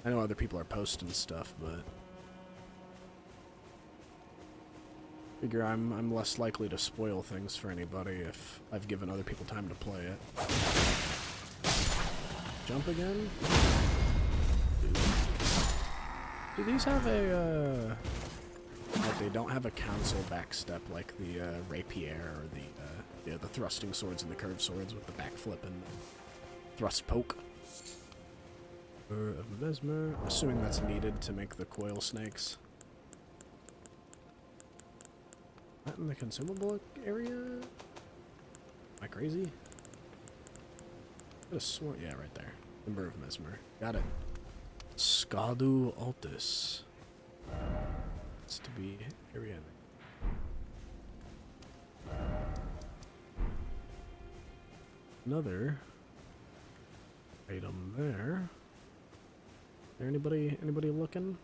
I know other people are posting stuff, but figure I'm less likely to spoil things for anybody if I've given other people time to play it. Jump again? Do these have a, like they don't have a council backstep like the rapier or the thrusting swords and the curved swords with the backflip and the thrust poke. Of Mesmer. I'm assuming that's needed to make the coil snakes. Not in the consumable area? Am I crazy? I could have sworn, yeah, right there. Ember of Mesmer. Got it. Skadu Altus. It's to be area. Another item there. Is there anybody looking?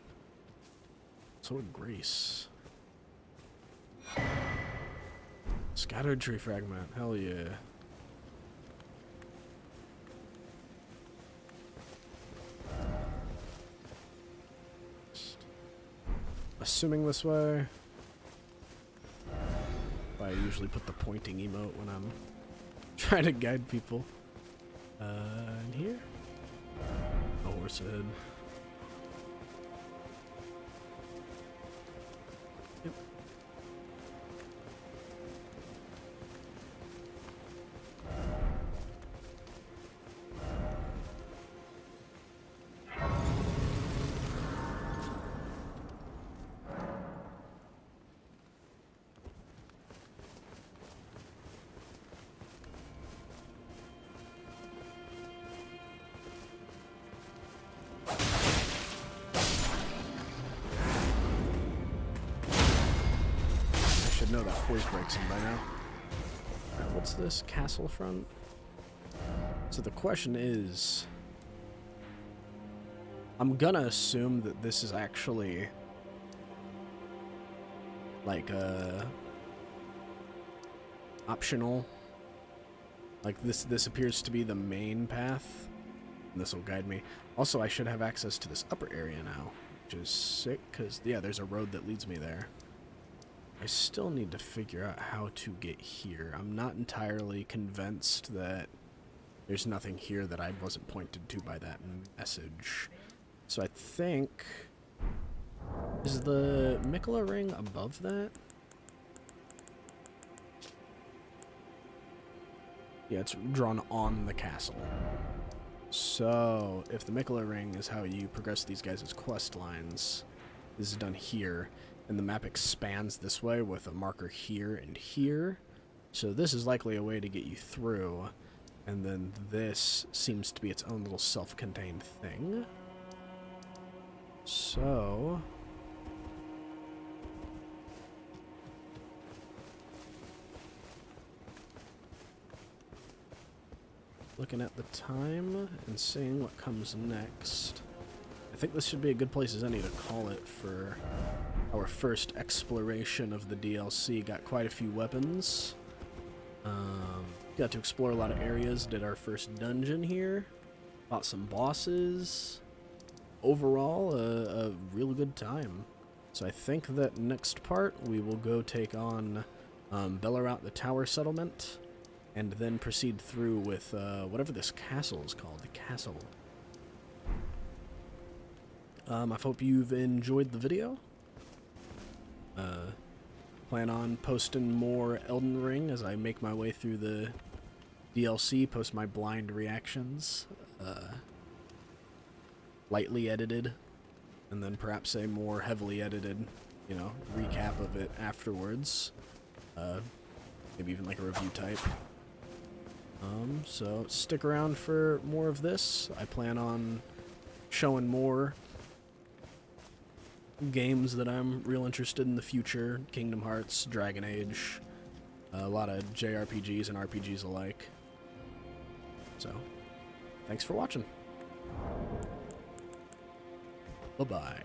Sword Grace. Scattered tree fragment. Hell yeah. Assuming this way. I usually put the pointing emote when I'm trying to guide people. In here? A horse head. Yep. should know that poise breaks in by now. Alright, what's this? Castle front? So the question is... I'm gonna assume that this is actually... like, optional. Like, this appears to be the main path. And this will guide me. Also, I should have access to this upper area now, which is sick, because, yeah, there's a road that leads me there. I still need to figure out how to get here. I'm not entirely convinced that there's nothing here that I wasn't pointed to by that message. So I think... Is the Mikola ring above that? Yeah, it's drawn on the castle. So, if the Mikola ring is how you progress these guys' quest lines, this is done here, and the map expands this way with a marker here and here. So this is likely a way to get you through, and then this seems to be its own little self-contained thing. So... looking at the time and seeing what comes next. I think this should be a good place as any to call it for our first exploration of the DLC. Got quite a few weapons. Got to explore a lot of areas. Did our first dungeon here. Fought some bosses. Overall, a real good time. So I think that next part we will go take on Bellerout the Tower Settlement, and then proceed through with whatever this castle is called, the castle. I hope you've enjoyed the video. Plan on posting more Elden Ring as I make my way through the DLC, post my blind reactions, lightly edited, and then perhaps a more heavily edited, you know, recap of it afterwards. Maybe even like a review type. So stick around for more of this. I plan on showing more games that I'm real interested in the future. Kingdom Hearts, Dragon Age, a lot of JRPGs and RPGs alike. So, thanks for watching. Bye-bye.